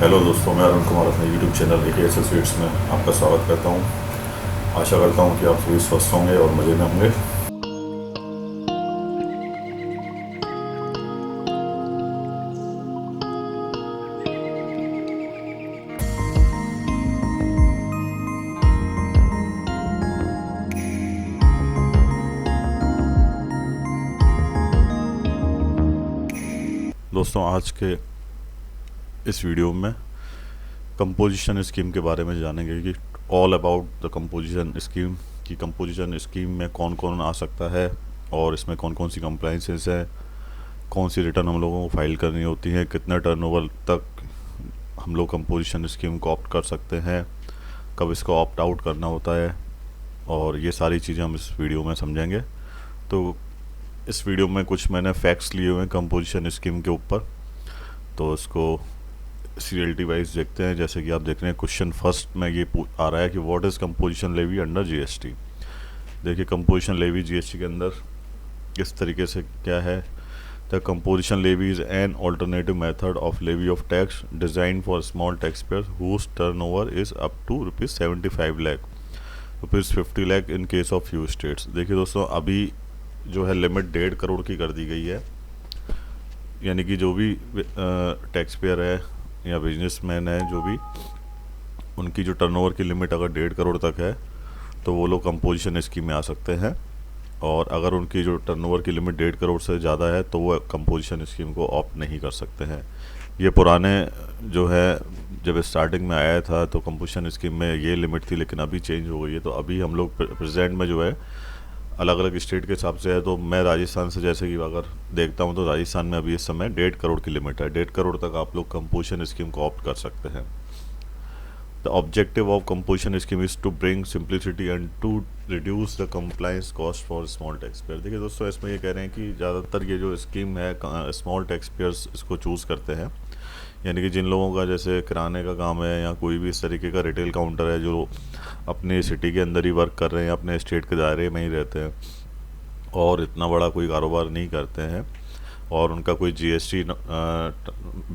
Hello दोस्तों, मैं अरुण कुमार अपने यूट्यूब चैनल AK एसोसिएट्स में आपका स्वागत करता हूं। आशा करता हूं कि आप सभी स्वस्थ होंगे और मज़े में होंगे। दोस्तों, आज के इस वीडियो में कंपोजिशन स्कीम के बारे में जानेंगे कि all about the composition scheme, कि कंपोजिशन स्कीम में कौन कौन आ सकता है और इसमें कौन कौन सी कंप्लाइंसेस है, कौन सी रिटर्न हम लोगों को फाइल करनी होती है, कितने टर्नओवर तक हम लोग कंपोजिशन स्कीम को ऑप्ट कर सकते हैं, कब इसको ऑप्ट आउट करना होता है, और ये सारी चीज़ें हम इस वीडियो में समझेंगे। तो इस वीडियो में कुछ मैंने फैक्ट्स लिए हुए हैं कंपोजिशन स्कीम के ऊपर, तो इसको सीरियलिटी वाइज देखते हैं। जैसे कि आप देख रहे हैं, क्वेश्चन फर्स्ट में ये आ रहा है कि what is composition levy under GST। देखिए, कंपोजिशन लेवी GST के अंदर किस तरीके से क्या है। The composition levy is an alternative method of levy of tax design for small tax payers whose turnover is up to ₹75 lakh, ₹50 lakh in case of few states. देखिए दोस्तों, अभी जो है लिमिट 1.5 करोड़ की कर दी गई है, यानी कि जो भी टैक्स पेयर है या बिजनेसमैन है, जो भी उनकी जो टर्नओवर की लिमिट अगर 1.5 करोड़ तक है तो वो लोग कंपोजिशन स्कीम में आ सकते हैं, और अगर उनकी जो टर्नओवर की लिमिट 1.5 करोड़ से ज़्यादा है तो वो कंपोजिशन स्कीम को ऑप्ट नहीं कर सकते हैं। ये पुराने जो है, जब स्टार्टिंग में आया था तो कंपोजिशन स्कीम में ये लिमिट थी, लेकिन अभी चेंज हो गई है। तो अभी हम लोग प्रेजेंट में जो है अलग अलग स्टेट के हिसाब से है। तो मैं राजस्थान से जैसे कि अगर देखता हूँ तो राजस्थान में अभी इस समय 1.5 करोड़ की लिमिट है। 1.5 करोड़ तक आप लोग कंपोजिशन स्कीम को ऑप्ट कर सकते हैं। The objective of composition scheme is to bring simplicity and to reduce the compliance cost for small tax payer. देखिए दोस्तों, इसमें ये कह रहे हैं कि ज़्यादातर ये जो स्कीम है स्मॉल टैक्स पेयर्स इसको चूज़ करते हैं, यानी कि जिन लोगों का जैसे किराने का काम है या कोई भी इस तरीके का रिटेल काउंटर है, जो अपने सिटी के अंदर ही वर्क कर रहे हैं, अपने स्टेट के दायरे में ही रहते हैं और इतना बड़ा कोई कारोबार नहीं करते हैं, और उनका कोई GST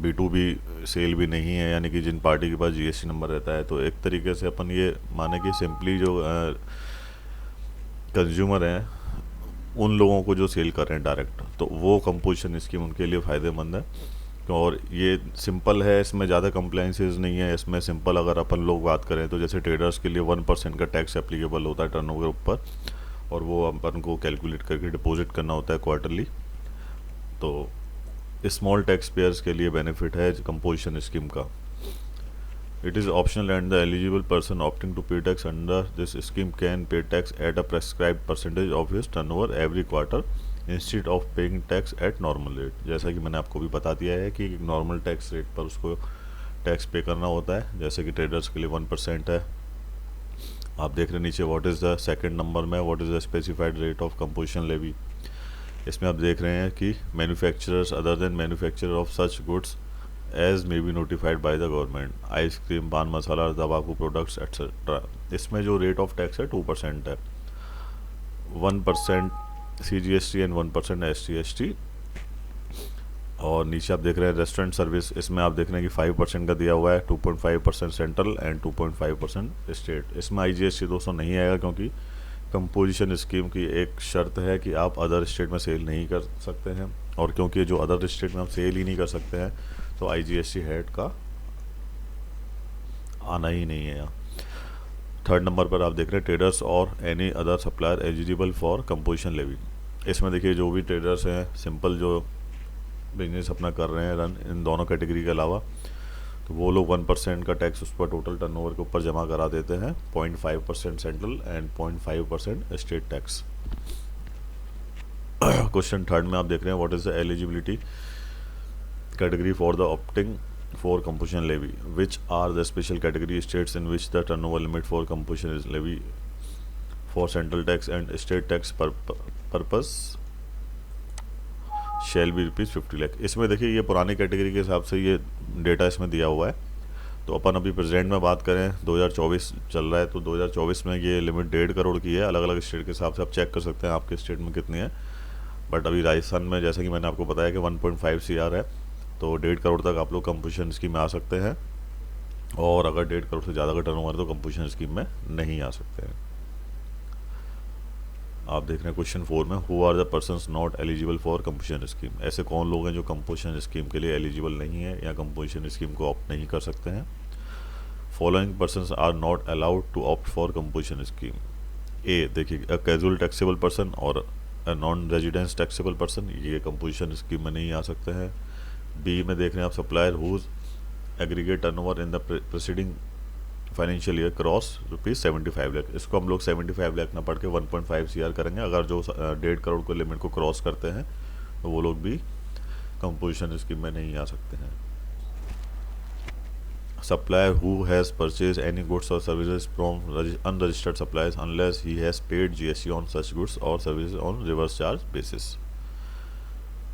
B2B सेल भी नहीं है, यानी कि जिन पार्टी के पास GST नंबर रहता है। तो एक तरीके से अपन ये माने कि सिंपली जो कंज्यूमर हैं उन लोगों को जो सेल कर रहे हैं डायरेक्ट, तो वो कंपोजिशन स्कीम उनके लिए फ़ायदेमंद है। और ये सिंपल है, इसमें ज़्यादा कंप्लाइंसेस नहीं है। इसमें सिंपल अगर अपन लोग बात करें तो जैसे ट्रेडर्स के लिए 1% का टैक्स एप्लीकेबल होता है टर्नओवर के ऊपर, और वो अपन को कैलकुलेट करके डिपॉजिट करना होता है क्वार्टरली। तो स्मॉल टैक्स पेयर्स के लिए बेनिफिट है कंपोजिशन स्कीम का। It is optional and the eligible person opting to pay tax under this scheme can pay tax at a prescribed percentage of his turnover every quarter instead of paying tax at normal rate. जैसा कि मैंने आपको भी बता दिया है कि normal tax rate पर उसको टैक्स पे करना होता है, जैसे कि ट्रेडर्स के लिए 1% है। आप देख रहे हैं नीचे, what is the second number में, what is the specified rate of composition levy. इसमें आप देख रहे हैं कि manufacturers other than manufacturer of such goods as may be notified by the government, ice cream, pan masala, तंबाकू प्रोडक्ट्स एक्सेट्रा। इसमें जो रेट ऑफ टैक्स है 2% है, 1% CGST एंड 1% SGST। और नीचे आप देख रहे हैं रेस्टोरेंट सर्विस, इसमें आप देख रहे हैं कि 5% का दिया हुआ है, 2.5% सेंट्रल एंड 2.5% स्टेट। इसमें IGST दोस्तों नहीं आएगा, क्योंकि कंपोजिशन स्कीम की एक शर्त है कि आप अदर स्टेट में सेल नहीं कर सकते हैं, और क्योंकि जो अदर स्टेट में हम सेल ही नहीं कर सकते हैं तो IGST हेड का आना ही नहीं है यहाँ। थर्ड नंबर पर आप देख रहे हैं ट्रेडर्स और any other supplier eligible for composition levy. इसमें देखिए, जो भी ट्रेडर्स हैं, सिंपल जो बिजनेस अपना कर रहे हैं रन, इन दोनों कैटेगरी के अलावा, तो वो लोग 1% का टैक्स उस पर टोटल टर्नओवर के ऊपर जमा करा देते हैं, 0.5% central and 0.5% state tax. Question third में आप देख रहे हैं, what is the eligibility category for the opting for composition levy, which are the special category states in which the turnover limit for composition is levy for central tax and state tax purpose shall be ₹50 lakh. इसमें देखिए, ये पुरानी category के हिसाब से ये data इसमें दिया हुआ है। तो अपन अभी प्रेजेंट में बात करें, 2024 चल रहा है, तो 2024 में ये लिमिट 1.5 करोड़ की है। अलग अलग स्टेट के हिसाब से आप चेक कर सकते हैं आपके स्टेट में कितनी है, बट अभी राजस्थान में जैसे कि मैंने आपको बताया कि 1.5 CR है, तो 1.5 करोड़ तक आप लोग कंपोजिशन स्कीम में आ सकते हैं। और अगर 1.5 करोड़ से ज़्यादा का टर्नओवर है तो कंपोजिशन स्कीम में नहीं आ सकते हैं। आप देख रहे हैं क्वेश्चन 4 में, who are the persons not eligible for composition scheme. ऐसे कौन लोग हैं जो कंपोजिशन स्कीम के लिए एलिजिबल नहीं है या कंपोजिशन स्कीम को ऑप्ट नहीं कर सकते हैं। Following persons are not allowed to opt for composition scheme. A देखिए, अ कैजुअल टैक्सेबल पर्सन और a non residence taxable person, ये कंपोजिशन स्कीम में नहीं आ सकते हैं। बी में देख रहे हैं आप, supplier whose aggregate turnover in the preceding financial year cross ₹75 lakh. इसको हम लोग 75 लाख ना पढ़ के 1.5 CR करेंगे। अगर जो 1.5 करोड़ को लिमिट को क्रॉस करते हैं तो वो लोग भी कंपोजिशन स्कीम में नहीं आ सकते हैं। Supplier who has purchase any goods और services from unregistered suppliers unless he has paid GST on such goods और services on reverse charge basis.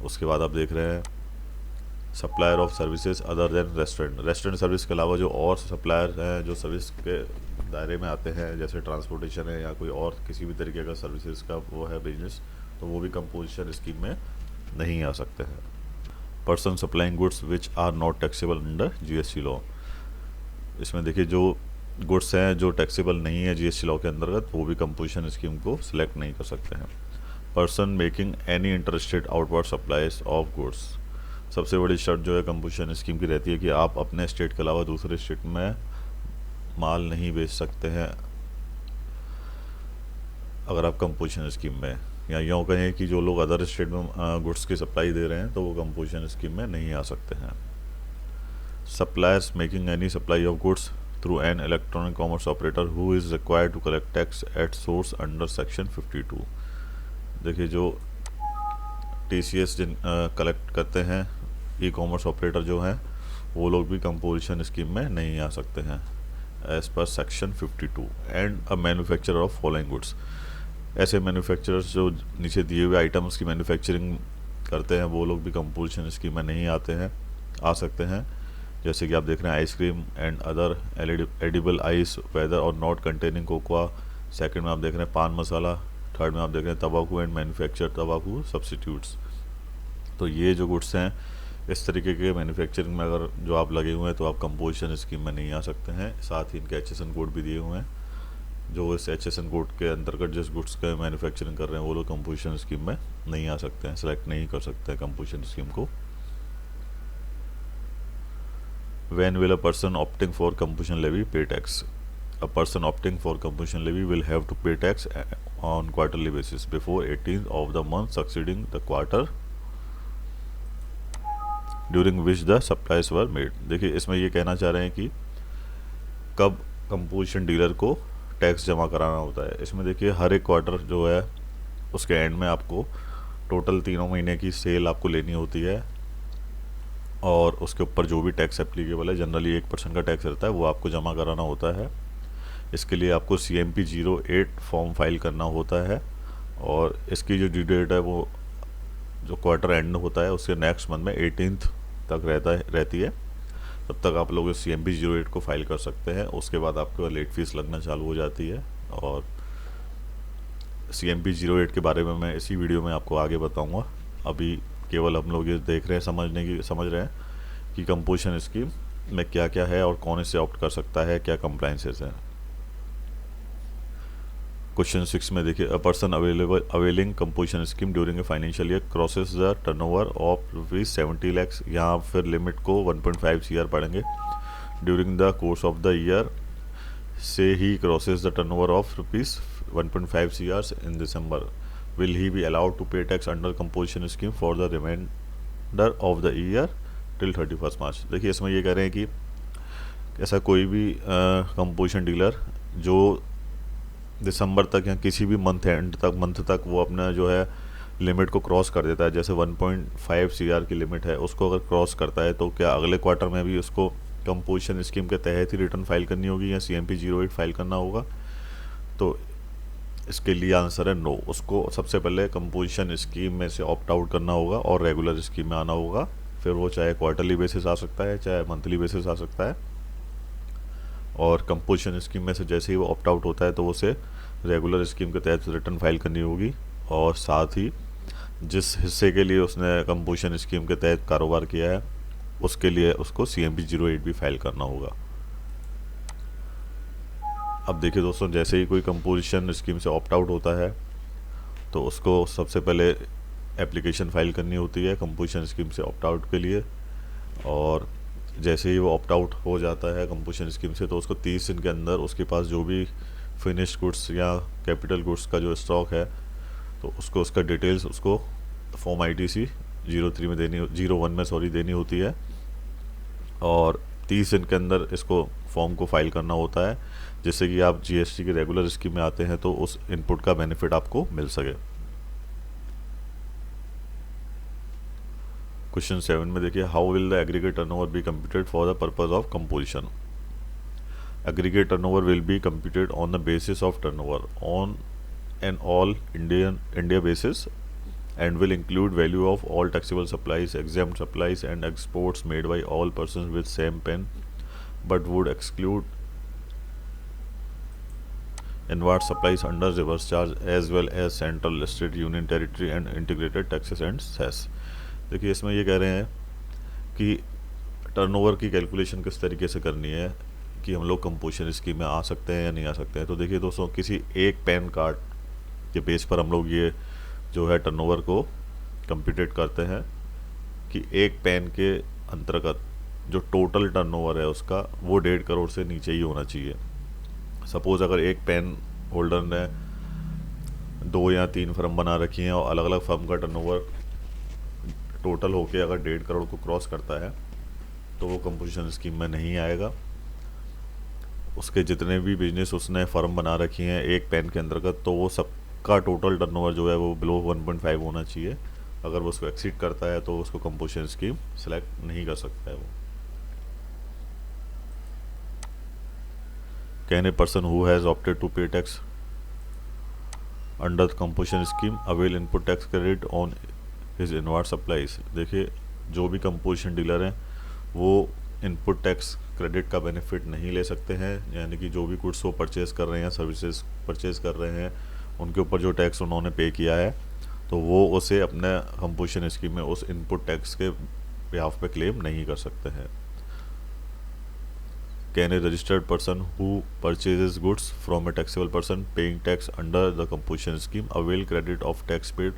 उसके बाद आप देख रहे हैं, supplier of services other than restaurant. Restaurant service के अलावा जो और सप्लायर हैं जो सर्विस के दायरे में आते हैं, जैसे ट्रांसपोर्टेशन है या कोई और किसी भी तरीके का सर्विसेज का वो है बिजनेस, तो वो भी कंपोजिशन स्कीम में नहीं आ सकते हैं। Person supplying goods which are not taxable under GST law. इसमें देखिए, जो गुड्स हैं जो टैक्सेबल नहीं है GST लॉ के अंतर्गत, वो भी कंपोजिशन स्कीम को सिलेक्ट नहीं कर सकते हैं। Person making any interested outward supplies of goods. सबसे बड़ी शर्त जो है कंपोजिशन स्कीम की रहती है कि आप अपने स्टेट के अलावा दूसरे स्टेट में माल नहीं बेच सकते हैं अगर आप कंपोजिशन स्कीम में, या यूँ कहें कि जो लोग अदर स्टेट में गुड्स की सप्लाई दे रहे हैं तो वो कंपोजिशन स्कीम में नहीं आ सकते हैं। Suppliers making any supply of goods through an electronic commerce operator who is required to collect tax at source under section 52। देखिए, जो TCS जिन कलेक्ट करते हैं ई कॉमर्स ऑपरेटर जो हैं, वो लोग भी कंपोजिशन स्कीम में नहीं आ सकते हैं as per section 52। And a manufacturer of following goods. ऐसे मैन्युफैक्चरर्स जो नीचे दिए हुए आइटम्स की मैन्युफैक्चरिंग करते हैं वो लोग भी कंपोजिशन स्कीम में नहीं आ सकते हैं। जैसे कि आप देख रहे हैं, ice cream and other edible ice whether or not containing cocoa. Second में आप देख रहे हैं पान मसाला। थर्ड में आप देख रहे हैं तंबाकू एंड मैन्युफैक्चर तंबाकू सब्सिट्यूट्स। तो ये जो गुड्स हैं इस तरीके के मैन्युफैक्चरिंग में अगर जो आप लगे हुए हैं तो आप कंपोजिशन स्कीम में नहीं आ सकते हैं। साथ ही इनके HSN कोड भी दिए हुए हैं। जो इस HSN कोड के अंतर्गत जिस गुड्स का मैन्युफैक्चरिंग कर रहे हैं वो लोग कंपोजिशन स्कीम में नहीं आ सकते हैं, सेलेक्ट नहीं कर सकते हैं कंपोजिशन स्कीम को। When will a person opting for composition levy pay tax? A person opting for composition levy will have to pay tax on quarterly basis before 18th of the month succeeding the quarter during which the supplies were made। देखिए, इसमें ये कहना चाह रहे हैं कि कब composition dealer को टैक्स जमा कराना होता है। इसमें देखिए, हर एक क्वार्टर जो है उसके एंड में आपको टोटल 3 महीने की सेल आपको लेनी होती है और उसके ऊपर जो भी टैक्स एप्लीकेबल है, जनरली 1% का टैक्स रहता है, वो आपको जमा कराना होता है। इसके लिए आपको CMP 08 फॉर्म फाइल करना होता है और इसकी जो ड्यू डेट है वो जो क्वार्टर एंड होता है उसके नेक्स्ट मंथ में 18th तक रहती है। तब तक आप लोग CMP 08 को फाइल कर सकते हैं। उसके बाद आपको लेट फीस लगना चालू हो जाती है और CMP 08 के बारे में मैं इसी वीडियो में आपको आगे बताऊँगा। अभी केवल हम लोग ये देख रहे हैं, समझ रहे हैं कि कंपोजिशन स्कीम में क्या क्या है और कौन इसे ऑप्ट कर सकता है, क्या कंप्लाइंसेस हैं। क्वेश्चन 6 में देखिए, a person availing composition scheme during a financial year crosses the turnover of ₹70 lakh. यहाँ फिर लिमिट को 1.5 CR पढ़ेंगे। During the course of the year से ही crosses the turnover of ₹1.5 CR in December. Will he be allowed to pay tax under composition scheme for the remainder of the year till 31st March। देखिए, इसमें ये कह रहे हैं कि ऐसा कोई भी कंपोजिशन डीलर जो दिसंबर तक या किसी भी मंथ तक वो अपना जो है लिमिट को क्रॉस कर देता है, जैसे 1.5 CR की लिमिट है, उसको अगर क्रॉस करता है तो क्या अगले क्वार्टर में भी उसको कंपोजिशन स्कीम के तहत ही रिटर्न फाइल करनी होगी या CMP 08 फाइल करना होगा? तो इसके लिए आंसर है नो। उसको सबसे पहले कंपोजिशन स्कीम में से ऑप्ट आउट करना होगा और रेगुलर स्कीम में आना होगा। फिर वो चाहे क्वार्टरली बेसिस आ सकता है चाहे मंथली बेसिस आ सकता है। और कंपोजिशन स्कीम में से जैसे ही वो ऑप्ट आउट होता है तो उसे रेगुलर स्कीम के तहत रिटर्न फाइल करनी होगी और साथ ही जिस हिस्से के लिए उसने कंपोजिशन स्कीम के तहत कारोबार किया है उसके लिए उसको CMP 08 भी फाइल करना होगा। अब देखिए दोस्तों, जैसे ही कोई कंपोजिशन स्कीम से ऑप्ट आउट होता है तो उसको सबसे पहले एप्लीकेशन फाइल करनी होती है कंपोजिशन स्कीम से ऑप्ट आउट के लिए। और जैसे ही वो ऑप्ट आउट हो जाता है कंपोजिशन स्कीम से तो उसको 30 दिन के अंदर उसके पास जो भी फिनिश्ड गुड्स या कैपिटल गुड्स का जो स्टॉक है तो उसको उसका डिटेल्स उसको फॉर्म ITC 03 में देनी 01 में सॉरी देनी होती है। और 30 दिन के अंदर इसको फॉर्म को फाइल करना होता है, जिससे कि आप GST की रेगुलर स्कीम में आते हैं तो उस इनपुट का बेनिफिट आपको मिल सके। क्वेश्चन 7 में देखिए, how will the aggregate turnover be computed for the purpose of composition. Aggregate turnover will be computed on the basis of turnover on an all India basis and will include value of all taxable supplies, exempt supplies and exports made by all persons with same PIN, but would exclude inward supplies under reverse charge as well as central listed union territory and integrated taxes and cess। देखिए इसमें ये कह रहे हैं कि turnover की calculation किस तरीके से करनी है कि हम लोग कंपोजिशन स्कीम में आ सकते हैं या नहीं आ सकते हैं। तो देखिए दोस्तों, किसी एक पैन कार्ड के बेस पर हम लोग ये जो है टर्नओवर को कंप्यूटेट करते हैं कि एक पैन के अंतर्गत जो टोटल टर्नओवर है उसका वो 1.5 करोड़ से नीचे ही होना चाहिए। सपोज़ अगर एक पैन होल्डर ने 2 या 3 फर्म बना रखी हैं और अलग अलग फर्म का टर्नओवर टोटल होके अगर 1.5 करोड़ को क्रॉस करता है तो वो कंपोजिशन स्कीम में नहीं आएगा। उसके जितने भी बिजनेस उसने फर्म बना रखी हैं एक पैन के अंतर्गत तो वो सब का टोटल टर्नओवर जो है वो बिलो 1.5 होना चाहिए। अगर वो उसको एक्सीड करता है तो उसको कंपोजिशन स्कीम सेलेक्ट नहीं कर सकता है वो। Can a person who has opted to pay tax under the composition scheme avail input tax credit on his inward supplies. देखिए, जो भी कंपोजिशन डीलर हैं वो इनपुट टैक्स क्रेडिट का बेनिफिट नहीं ले सकते हैं, यानी कि जो भी गुड्स वो परचेज़ कर रहे हैं, सर्विसेज परचेज़ कर रहे हैं, उनके ऊपर जो टैक्स उन्होंने पे किया है तो वो उसे अपने कंपोजिशन स्कीम में उस इनपुट टैक्स के बिहाफ पे क्लेम नहीं कर सकते हैं। Can a registered person who purchases goods from a taxable person paying tax under the composition scheme avail credit of tax paid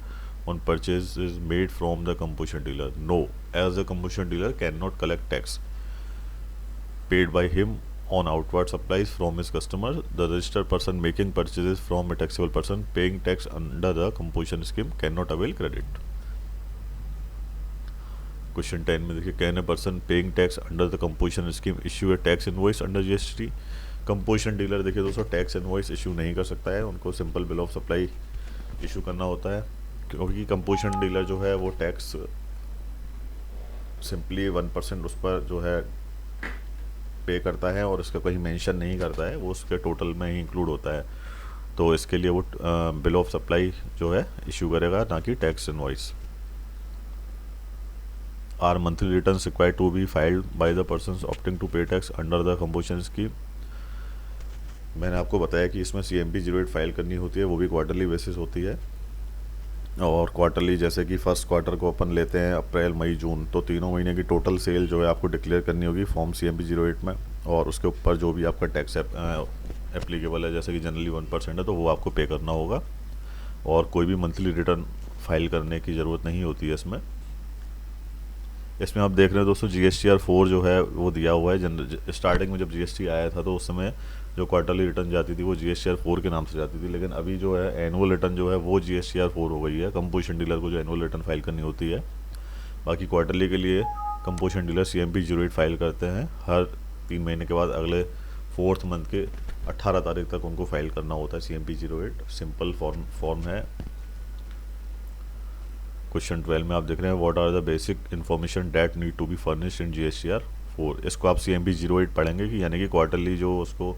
on purchases made from the composition dealer? No, as the composition dealer can not collect tax paid by him on outward supplies from his customer. The registered person making purchases from a taxable person paying tax under the composition scheme cannot avail credit. Question 10 में देखिए, can a person paying tax under the composition scheme issue A tax invoice under GST? Composition dealer देखिए दोस्तों tax invoice issue नहीं कर सकता है, उनको simple bill of supply issue करना होता है, क्योंकि कंपोजिशन डीलर जो है वो टैक्स सिंपली 1% उस पर जो है पे करता है और इसका कहीं मेंशन नहीं करता है, वो उसके टोटल में ही इंक्लूड होता है। तो इसके लिए वो बिल ऑफ सप्लाई जो है इशू करेगा, ना कि tax invoice. Are monthly returns required to be filed by the persons opting to pay tax under the composition scheme? मैंने आपको बताया कि इसमें CMP 08 फाइल करनी होती है, वो भी क्वार्टरली बेसिस होती है। और क्वार्टरली जैसे कि फर्स्ट क्वार्टर को अपन लेते हैं अप्रैल मई जून, तो तीनों महीने की टोटल सेल जो है आपको डिक्लेयर करनी होगी फॉर्म CMP 08 में, और उसके ऊपर जो भी आपका टैक्स एप्लीकेबल है जैसे कि जनरली 1% है तो वो आपको पे करना होगा, और कोई भी मंथली रिटर्न फाइल करने की ज़रूरत नहीं होती है इसमें। इसमें आप देख रहे हैं दोस्तों GSTR 4 जो है वो दिया हुआ है। स्टार्टिंग में जब GST आया था तो उस समय जो क्वार्टरली रिटर्न जाती थी वो GSTR 4 के नाम से जाती थी, लेकिन अभी जो है एनुअल रिटर्न जो है वो GSTR 4 हो गई है। कंपोजिशन डीलर को जो एनुअल रिटर्न फाइल करनी होती है, बाकी क्वार्टरली के लिए कंपोजिशन डीलर CMP 08 फाइल करते हैं हर 3 महीने के बाद, अगले 4th मंथ के 18 तारीख तक उनको फाइल करना होता है CMP 08। सिंपल फॉर्म है। क्वेश्चन 12 में आप देख रहे हैं, what are the basic information that need to be furnished in GSTR 4? इसको आप CMP 08 पढ़ेंगे कि यानी कि क्वार्टरली जो उसको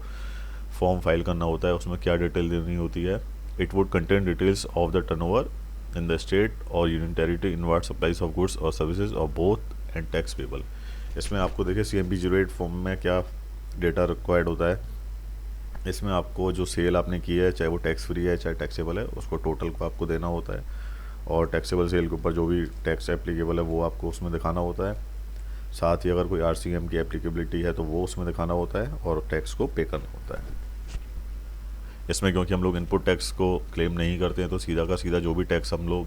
फॉर्म फाइल करना होता है उसमें क्या डिटेल देनी होती है। It would contain details of the turnover in the state और union territory, inward supplies of goods और सर्विसेज और बोथ एंड टैक्स पेबल। इसमें आपको देखिए CMP 08 फॉर्म में क्या डेटा रिक्वायर्ड होता है। इसमें आपको जो सेल आपने की है, चाहे वो टैक्स फ्री है चाहे टैक्सेबल है, उसको टोटल को आपको देना होता है, और टैक्सेबल सेल के ऊपर जो भी टैक्स एप्लीकेबल है वो आपको उसमें दिखाना होता है। साथ ही अगर कोई RCM की एप्लीकेबिलिटी है तो वो उसमें दिखाना होता है, और टैक्स को पे करना होता है। इसमें क्योंकि हम लोग इनपुट टैक्स को क्लेम नहीं करते हैं तो सीधा का सीधा जो भी टैक्स हम लोग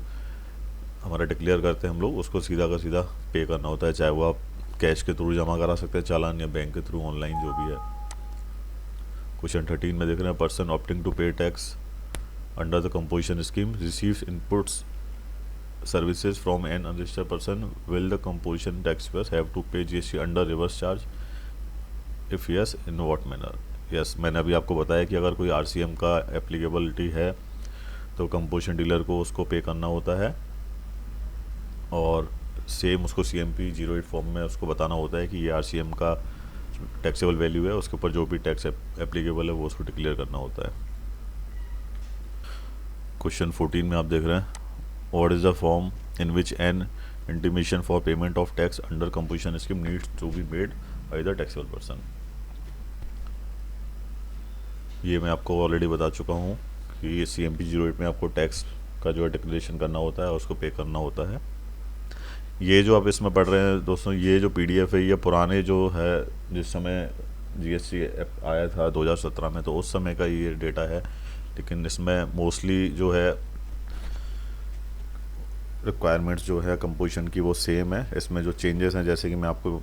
हमारा डिक्लेयर करते हैं हम लोग उसको सीधा का सीधा पे करना होता है, चाहे वो आप कैश के थ्रू जमा करा सकते हैं चालान या बैंक के थ्रू ऑनलाइन जो भी है। क्वेश्चन 13 में देख रहे हैं, person opting to pay tax under the composition scheme receives inputs services from an unregistered person, will the composition taxpayers have to pay GST under reverse charge? If yes, in what manner? Yes, मैंने अभी आपको बताया कि अगर कोई RCM का applicability है तो कंपोजिशन डीलर को उसको पे करना होता है और सेम उसको CMP 08 फॉर्म में उसको बताना होता है कि ये RCM का टैक्सेबल वैल्यू है, उसके ऊपर जो भी टैक्स एप्लीकेबल है वो उसको डिक्लेयर करना होता है। क्वेश्चन 14 में आप देख रहे हैं, what is the form in which an intimation for payment of tax under composition scheme needs to be made by the taxable person? ये मैं आपको ऑलरेडी बता चुका हूँ कि ये CMP 08 में आपको टैक्स का जो है डिक्लेरेशन करना होता है और उसको पे करना होता है। ये जो आप इसमें पढ़ रहे हैं दोस्तों, ये जो PDF है ये पुराने जो है जिस समय GST आया था 2017 में तो उस समय का ये डेटा है, लेकिन इसमें मोस्टली जो है रिक्वायरमेंट्स जो है कंपोजिशन की वो सेम है। इसमें जो चेंजेस हैं जैसे कि मैं आपको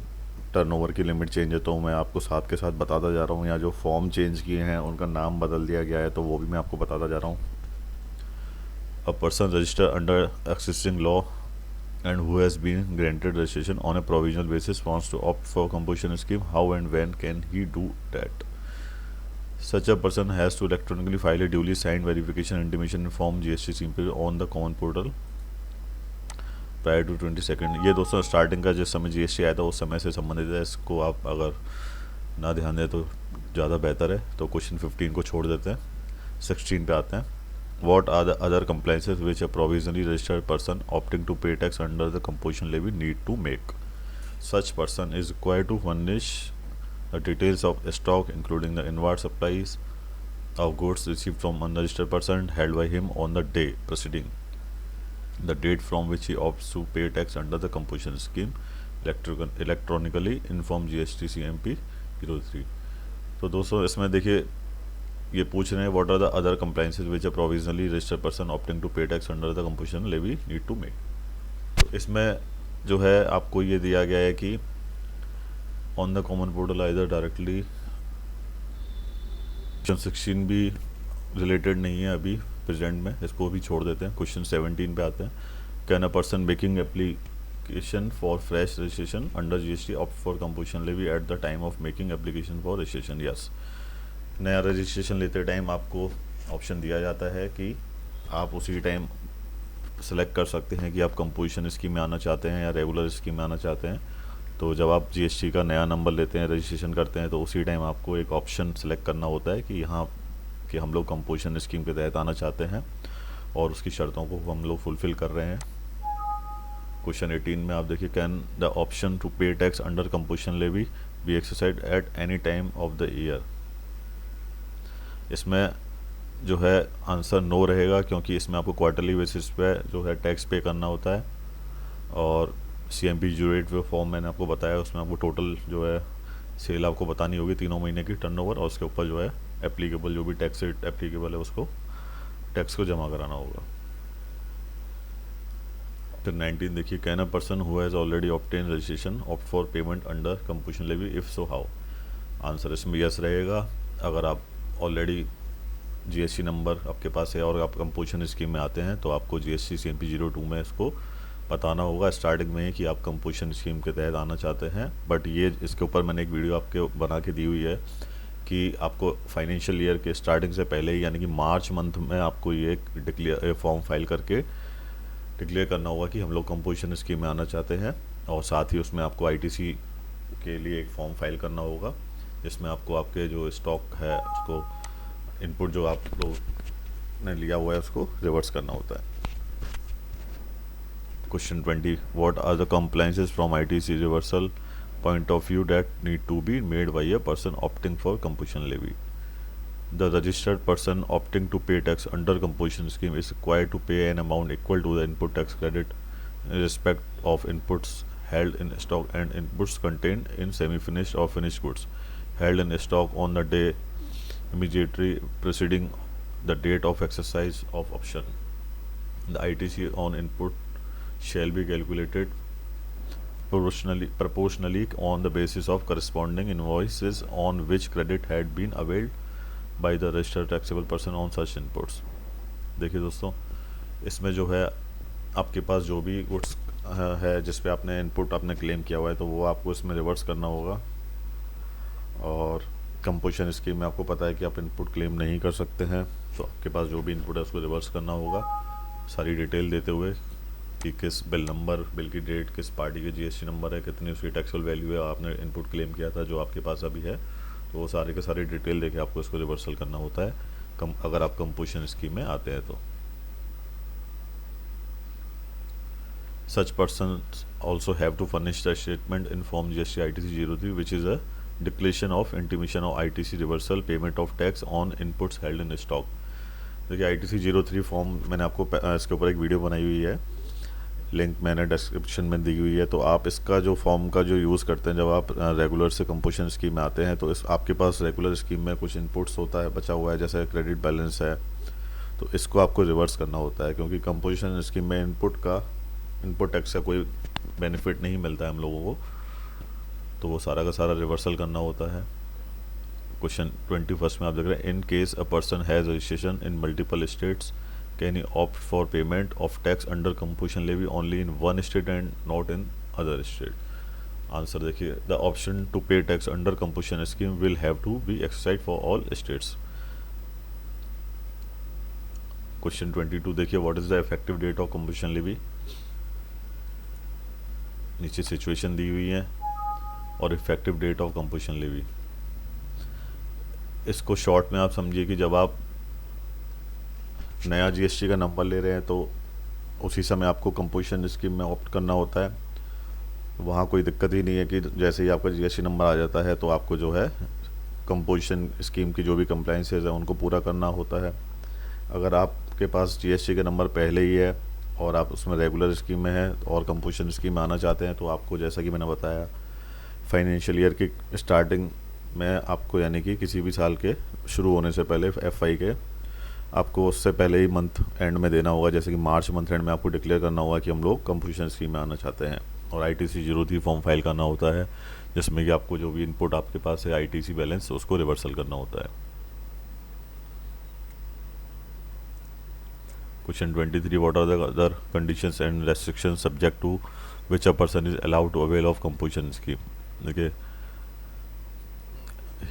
टर्नओवर की लिमिट चेंज है तो मैं आपको साथ के साथ बताता जा रहा हूँ, या जो फॉर्म चेंज किए हैं उनका नाम बदल दिया गया है तो वो भी मैं आपको बताता जा रहा हूँ। A person register under existing law and who has been granted registration on a provisional basis wants to opt for composition scheme, how and when can he do that? Such a person has to electronically file a duly signed verification intimation form GST scheme on the common portal prior to 22। ये दोस्तों starting का जिस समय GST आया था उस समय से संबंधित है, इसको आप अगर ना ध्यान दें तो ज़्यादा बेहतर है। तो क्वेश्चन 15 को छोड़ देते हैं, 16 पे आते हैं। What are the other compliances which a provisionally registered person opting to pay tax under the composition levy need to make? Such person is required to furnish the details of stock including the inward supplies of goods received from unregistered person held by him on the day preceding the date from which he opts to pay tax under the composition scheme, electronically inform GST CMP 03। तो दोस्तों इसमें देखिए ये पूछ रहे हैं what are the other compliances which a provisionally registered person opting to pay tax under the composition levy need to make. तो इसमें जो है आपको ये दिया गया है कि on the common portal either directly, 16 भी रिलेटेड नहीं है अभी प्रेजेंट में, इसको भी छोड़ देते हैं। क्वेश्चन 17 पे आते हैं, can a person making application for fresh registration under GST opt for composition levy at the time of making application for registration? Yes, नया रजिस्ट्रेशन लेते टाइम आपको ऑप्शन दिया जाता है कि आप उसी टाइम सेलेक्ट कर सकते हैं कि आप कंपोजिशन स्कीम में आना चाहते हैं या रेगुलर स्कीम में आना चाहते हैं। तो जब आप GST का नया नंबर लेते हैं, रजिस्ट्रेशन करते हैं, तो उसी टाइम आपको एक ऑप्शन सेलेक्ट करना होता है कि यहाँ कि हम लोग कंपोजिशन स्कीम के तहत आना चाहते हैं और उसकी शर्तों को हम लोग फुलफ़िल कर रहे हैं। क्वेश्चन 18 में आप देखिए, can the option to pay tax under composition levy be exercised at any time of the year? इसमें जो है आंसर नो रहेगा, क्योंकि इसमें आपको क्वार्टरली बेसिस पे जो है टैक्स पे करना होता है और CMP 08 जो फॉर्म मैंने आपको बताया उसमें आपको टोटल जो है सेल आपको बतानी होगी 3 महीने की टर्नओवर, और उसके ऊपर जो है एप्लीकेबल जो भी टैक्स रेट एप्लीकेबल है उसको टैक्स को जमा कराना होगा। फिर 19 देखिए, can a person who has already obtain registration opt for payment under composition levy, if so how? Answer इसमें यस रहेगा। अगर आप ऑलरेडी GST नंबर आपके पास है और आप कंपोजिशन स्कीम में आते हैं तो आपको GST CMP 02 में इसको बताना होगा स्टार्टिंग में ही कि आप कंपोजिशन स्कीम के तहत आना चाहते हैं। बट ये इसके ऊपर मैंने एक वीडियो आपके बना के दी हुई है कि आपको फाइनेंशियल ईयर के स्टार्टिंग से पहले ही यानी कि मार्च मंथ में आपको ये डिक्लेयर फॉर्म फाइल करके डिक्लेयर करना होगा कि हम लोग कंपोजिशन स्कीम में आना चाहते हैं, और साथ ही उसमें आपको ITC के लिए एक फॉर्म फाइल करना होगा जिसमें आपको आपके जो स्टॉक है उसको इनपुट जो आप लोग ने लिया हुआ है उसको रिवर्स करना होता है। Question 20, what are the compliances from ITC reversal point of view that need to be made by a person opting for composition levy? The registered person opting to pay tax under composition scheme is required to pay an amount equal to the input tax credit in respect of inputs held in stock and inputs contained in semi-finished or finished goods held in stock on the day immediately preceding the date of exercise of option. The ITC on input shall be calculated proportionally on the basis of corresponding invoices on which credit had been availed by the registered taxable person on such inputs. देखिए दोस्तों, इसमें जो है आपके पास जो भी goods है जिस पे आपने इनपुट आपने क्लेम किया हुआ है तो वो आपको इसमें रिवर्स करना होगा। और कंपोजिशन स्कीम में आपको पता है कि आप इनपुट क्लेम नहीं कर सकते हैं, तो आपके पास जो भी इनपुट है उसको रिवर्स करना होगा, सारी डिटेल देते हुए कि किस बिल नंबर, बिल की डेट, किस पार्टी के जीएसटी नंबर है, कितनी उसकी टैक्सेबल वैल्यू है, आपने इनपुट क्लेम किया था जो आपके पास अभी है, तो वो सारे के सारी डिटेल देके आपको इसको रिवर्सल करना होता है अगर आप कंपोजिशन स्कीम में आते हैं तो। Such persons also have to furnish the statement in Form GST ITC 03, which is a declaration of intimation of ITC reversal, payment of tax on inputs held in stock। देखिए ITC 03 form मैंने आपको इसके ऊपर एक video बनाई हुई है, link मैंने डिस्क्रिप्शन में दी हुई है। तो आप इसका जो फॉर्म का जो यूज़ करते हैं जब आप रेगुलर से कंपोजिशन स्कीम में आते हैं तो इस आपके पास रेगुलर स्कीम में कुछ इनपुट्स होता है बचा हुआ है, जैसे क्रेडिट बैलेंस है, तो इसको आपको रिवर्स करना होता है क्योंकि कंपोजिशन स्कीम में इनपुट टैक्स का कोई बेनिफिट नहीं मिलता है हम लोगों को, तो वो सारा का सारा रिवर्सल करना होता है। क्वेश्चन 21 में आप देख रहे हैं, in case a person has registration in multiple states can he opt for payment of tax under composition levy only in one state and not in other state. Answer देखिए, the option to pay tax under composition scheme will have to be exercise for all states. Question 22 देखिए, what is the effective date of composition levy. नीचे situation दी हुई है और effective date of composition levy. इसको short में आप समझिए कि जब आप नया जीएसटी का नंबर ले रहे हैं तो उसी समय आपको कंपोजिशन स्कीम में ऑप्ट करना होता है। वहाँ कोई दिक्कत ही नहीं है कि जैसे ही आपका जीएसटी नंबर आ जाता है तो आपको जो है कंपोजिशन स्कीम की जो भी कंप्लाइंसेज है उनको पूरा करना होता है। अगर आपके पास जीएसटी का नंबर पहले ही है और आप उसमें रेगुलर स्कीम में हैं और कंपोजिशन स्कीम में आना चाहते हैं तो आपको, जैसा कि मैंने बताया, फाइनेंशियल ईयर की स्टार्टिंग में आपको, यानी कि किसी भी साल के शुरू होने से पहले FY के, आपको उससे पहले ही मंथ एंड में देना होगा। जैसे कि मार्च मंथ एंड में आपको डिक्लेयर करना होगा कि हम लोग कंपोजिशन स्कीम में आना चाहते हैं और ITC 03 फॉर्म फाइल करना होता है जिसमें कि आपको जो भी इनपुट आपके पास है ITC बैलेंस उसको रिवर्सल करना होता है। Question 23, what are the other conditions and restrictions subject to which a person is allowed to avail of composition scheme। देखिए,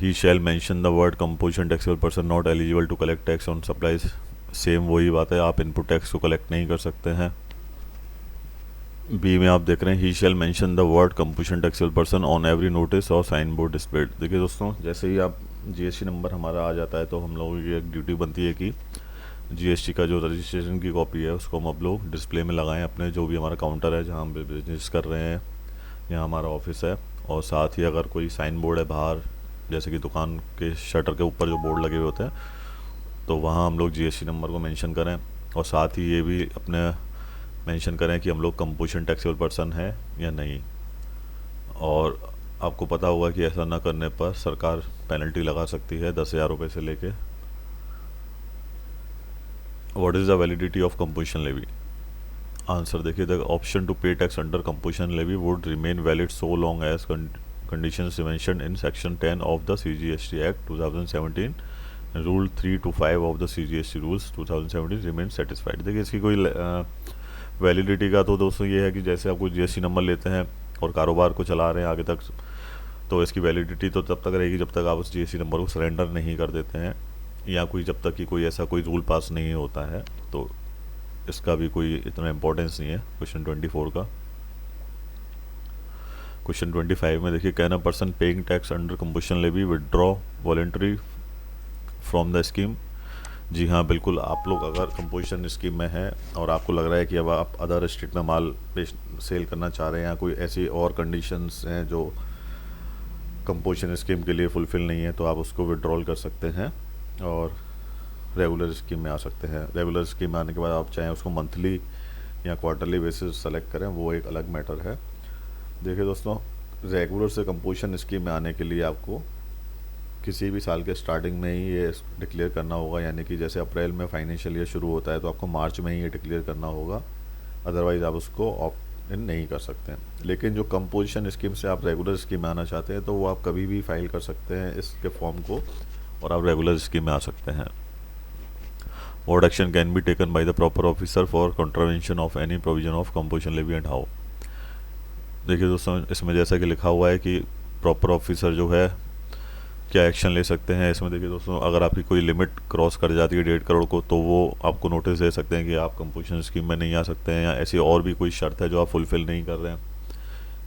he shall mention the word composition taxable person not eligible to collect tax on supplies। Same वही बात है, आप input tax को collect नहीं कर सकते हैं। बी में आप देख रहे हैं, he shall mention the word composition taxable person on every notice और साइन बोर्ड displayed। देखिए दोस्तों, जैसे ही आप GST नंबर हमारा आ जाता है तो हम लोगों की एक ड्यूटी बनती है कि जीएसटी का जो रजिस्ट्रेशन की कॉपी है उसको हम आप लोग डिस्प्ले में लगाएं अपने जो भी हमारा काउंटर है जहाँ हम बिजनेस कर रहे हैं, यहाँ हमारा ऑफिस है। और साथ ही अगर कोई साइन बोर्ड है बाहर, जैसे कि दुकान के शटर के ऊपर जो बोर्ड लगे हुए होते हैं, तो वहाँ हम लोग जीएसटी नंबर को मेंशन करें और साथ ही ये भी अपने मेंशन करें कि हम लोग कंपोजिशन टैक्सेबल पर्सन है या नहीं। और आपको पता होगा कि ऐसा ना करने पर सरकार पेनल्टी लगा सकती है 10,000 रुपये से लेके। What is the validity of composition levy? Answer देखिए, the option to pay tax under composition levy would remain valid so long as conditions mentioned in section 10 of the CGST act 2017 rule 3 to 5 of the CGST rules 2017 remain satisfied. देखिए, इसकी कोई validity का तो दोस्तों ये है कि जैसे आप कोई GST नंबर लेते हैं और कारोबार को चला रहे हैं आगे तक, तो इसकी वैलिडिटी तो तब तक रहेगी जब तक आप उस GST नंबर को सरेंडर नहीं कर देते हैं या कोई जब तक कि कोई ऐसा कोई रूल पास नहीं होता है, तो इसका भी कोई इतना इम्पोर्टेंस नहीं है। क्वेश्चन 24 का, क्वेश्चन 25 में देखिए, can a person paying tax under composition levy withdraw voluntary from the scheme. जी हाँ, बिल्कुल। आप लोग अगर कंपोजिशन स्कीम में हैं और आपको लग रहा है कि अब आप अदर स्टेट में माल सेल करना चाह रहे हैं या कोई ऐसी और कंडीशंस हैं जो कंपोजिशन स्कीम के लिए फुलफिल नहीं है, तो आप उसको विड्रॉल कर सकते हैं और रेगुलर स्कीम में आ सकते हैं। रेगुलर स्कीम में आने के बाद आप चाहें उसको मंथली या क्वार्टरली बेसिस सेलेक्ट करें, वो एक अलग मैटर है। देखिए दोस्तों, रेगुलर से कंपोजिशन स्कीम में आने के लिए आपको किसी भी साल के स्टार्टिंग में ही ये डिक्लेयर करना होगा, यानी कि जैसे अप्रैल में फाइनेंशियल ईयर शुरू होता है तो आपको मार्च में ही ये डिक्लेयर करना होगा, अदरवाइज़ आप उसको ऑप्ट इन नहीं कर सकते हैं। लेकिन जो कंपोजिशन स्कीम से आप रेगुलर स्कीम में आना चाहते हैं तो वो आप कभी भी फाइल कर सकते हैं इसके फॉर्म को और आप रेगुलर स्कीम में आ सकते हैं। What action can be taken by the proper officer for contravention of any provision of composition levy and how? देखिए दोस्तों, इसमें जैसा कि लिखा हुआ है कि प्रॉपर ऑफिसर जो है क्या एक्शन ले सकते हैं। इसमें देखिए दोस्तों, अगर आपकी कोई लिमिट क्रॉस कर जाती है 1.5 करोड़ को तो वो आपको नोटिस दे सकते हैं कि आप कंपोजिशन स्कीम में नहीं आ सकते हैं, या ऐसी और भी कोई शर्त है जो आप फुलफ़िल नहीं कर रहे हैं,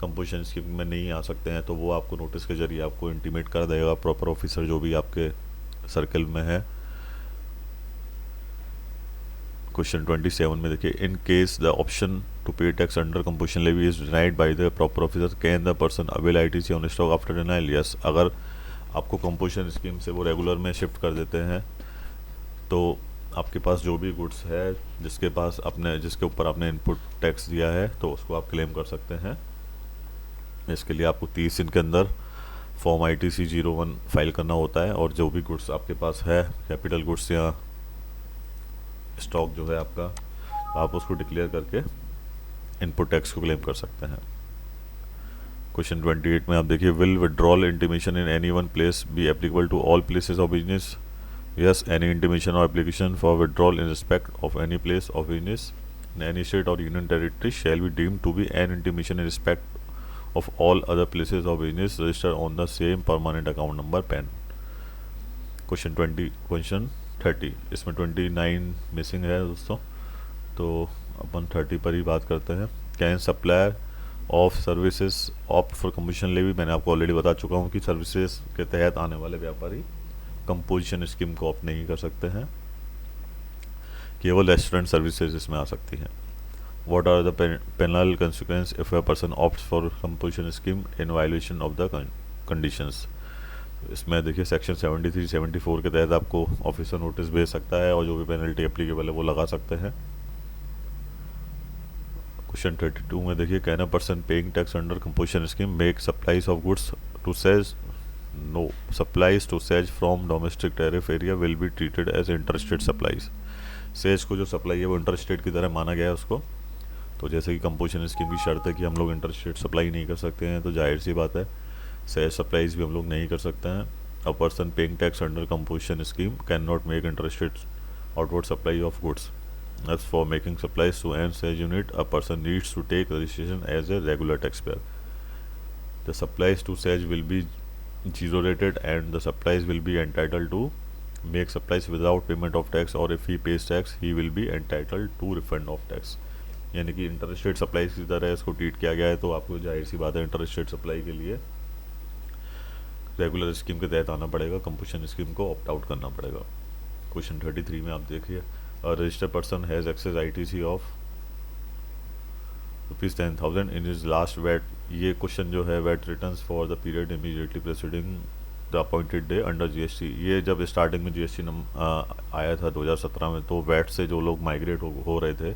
कंपोजिशन स्कीम में नहीं आ सकते हैं, तो वो आपको नोटिस के जरिए आपको इंटीमेट कर देगा प्रॉपर ऑफिसर जो भी आपके सर्कल में है। क्वेश्चन 27 में देखिए, in case the option to pay tax under composition levy is denied by the proper officer can the person avail ITC on stock after denial. Yes, अगर आपको कंपोजिशन स्कीम से वो रेगुलर में shift कर देते हैं तो आपके पास जो भी गुड्स है जिसके ऊपर आपने इनपुट टैक्स दिया है तो उसको आप क्लेम कर सकते हैं। इसके लिए आपको 30 दिन के अंदर फॉर्म ITC 01 फाइल करना होता है, और जो भी गुड्स आपके पास है, कैपिटल गुड्स या स्टॉक जो है आपका, आप उसको डिक्लेयर करके इनपुट टैक्स को क्लेम कर सकते हैं। क्वेश्चन 28 में आप देखिए, will withdrawal intimation in any one place be applicable to all places of business. Yes, any intimation और application for withdrawal in respect of any place of business in any state और union territory shall be deemed to be an intimation in respect of all other places of business registered on the same permanent account number PAN. Question 30, इसमें 29 missing है दोस्तों, तो अपन 30 पर ही बात करते हैं। Can supplier of services opt for composition levy. मैंने आपको ऑलरेडी बता चुका हूँ कि सर्विसेज के तहत आने वाले व्यापारी कंपोजिशन स्कीम को ऑप्ट नहीं कर सकते हैं, केवल रेस्टोरेंट सर्विसेज इसमें आ सकती हैं। What are the penal consequence if a person opts for composition scheme in violation of the conditions. इसमें देखिए सेक्शन 73, 74 के तहत आपको ऑफिसर नोटिस भेज सकता है और जो भी पेनल्टी एप्लीकेबल है वो लगा सकते हैं। क्वेश्चन 32 में देखिए, can a person paying tax under composition scheme make supplies of goods to SEZ. No, supplies to SEZ from domestic tariff area will be treated as interstate supplies. SEZ को जो supply है वो interstate की तरह माना गया है उसको, तो जैसे कि कंपोजिशन स्कीम की शर्त है कि हम लोग इंटरस्टेट सप्लाई नहीं कर सकते हैं, तो जाहिर सी बात है सेज सप्लाईज भी हम लोग नहीं कर सकते हैं। अ person paying tax under composition scheme can not make interstate outward supply of goods. As for making supplies to an sage unit, a person needs to take registration as a regular taxpayer. The supplies to sage will be zero rated and the supplies will be entitled to make supplies without payment of tax, or if he pays tax he will be entitled to refund of tax। यानी कि interstate supply की तरह इसको treat किया गया है, तो आपको जाहिर सी बात है इंटरस्टेट सप्लाई के लिए रेगुलर स्कीम के तहत आना पड़ेगा, कंपोजिशन स्कीम को ऑप्ट आउट करना पड़ेगा। क्वेश्चन 33 में आप देखिए, a registered person has excess ITC of ₹10,000 in his last VAT। ये क्वेश्चन जो है VAT returns for the period immediately preceding the appointed day under GST। ये जब स्टार्टिंग में GST आया था 2017 में, तो VAT से जो लोग माइग्रेट हो रहे थे,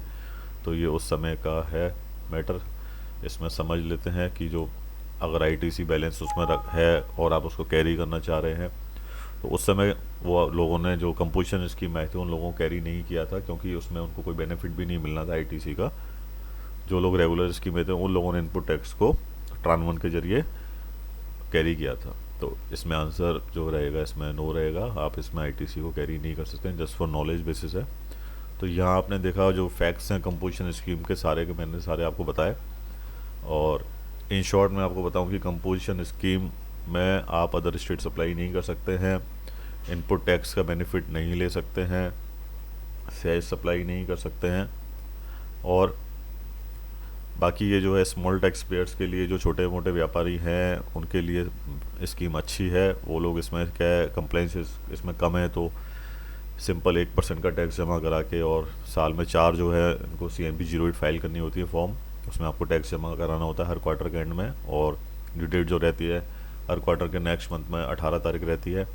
तो ये उस समय का है मैटर। इसमें समझ लेते हैं कि जो अगर ITC बैलेंस उसमें है और आप उसको कैरी करना चाह रहे हैं, तो उस समय वो लोगों ने जो कंपोजिशन स्कीम आई थी उन लोगों को कैरी नहीं किया था, क्योंकि उसमें उनको कोई बेनिफिट भी नहीं मिलना था ITC का। जो लोग रेगुलर स्कीम में थे उन लोगों ने इनपुट टैक्स को ट्रांसफर के जरिए कैरी किया था, तो इसमें आंसर जो रहेगा इसमें नो रहेगा। आप इसमें ITC को कैरी नहीं कर सकते हैं, जस्ट फॉर नॉलेज बेसिस है। तो यहाँ आपने देखा जो फैक्ट्स हैं कंपोजिशन स्कीम के सारे के मैंने सारे आपको बताए, और इन शॉर्ट मैं आपको बताऊँ कि कंपोजिशन स्कीम में आप अदर स्टेट सप्लाई नहीं कर सकते हैं, इनपुट टैक्स का बेनिफिट नहीं ले सकते हैं, सेज सप्लाई नहीं कर सकते हैं, और बाकी ये जो है स्मॉल टैक्स पेयर्स के लिए, जो छोटे मोटे व्यापारी हैं उनके लिए स्कीम अच्छी है। वो लोग इसमें क्या है, कंप्लेंस इसमें कम है, तो सिंपल 1% का टैक्स जमा करा के, और साल में 4 जो है इनको CMP 08 फाइल करनी होती है फॉर्म, उसमें आपको टैक्स जमा कराना होता है हर क्वार्टर के एंड में, और ड्यू डेट जो रहती है हर क्वार्टर के नेक्स्ट मंथ में 18 तारीख रहती है।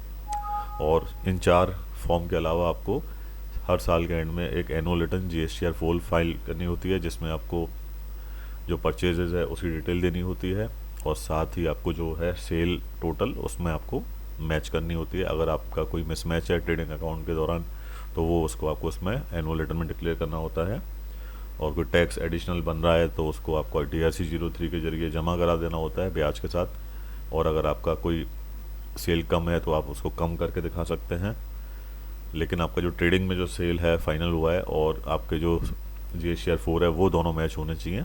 और इन 4 फॉर्म के अलावा आपको हर साल के एंड में एक annual return GSTR fall file करनी होती है, जिसमें आपको जो परचेजेज है उसकी डिटेल देनी होती है, और साथ ही आपको जो है सेल टोटल उसमें आपको मैच करनी होती है। अगर आपका कोई मिसमैच है ट्रेडिंग अकाउंट के दौरान तो वो उसको आपको उसमें एनुअल रिटर्न में डिक्लेयर करना होता है। और कोई टैक्स एडिशनल बन रहा है तो उसको आपको DRC-03 के जरिए जमा करा देना होता है ब्याज के साथ। और अगर आपका कोई सेल कम है तो आप उसको कम करके दिखा सकते हैं। लेकिन आपका जो ट्रेडिंग में जो सेल है फाइनल हुआ है और आपके जो GSTR-4 है वो दोनों मैच होने चाहिए।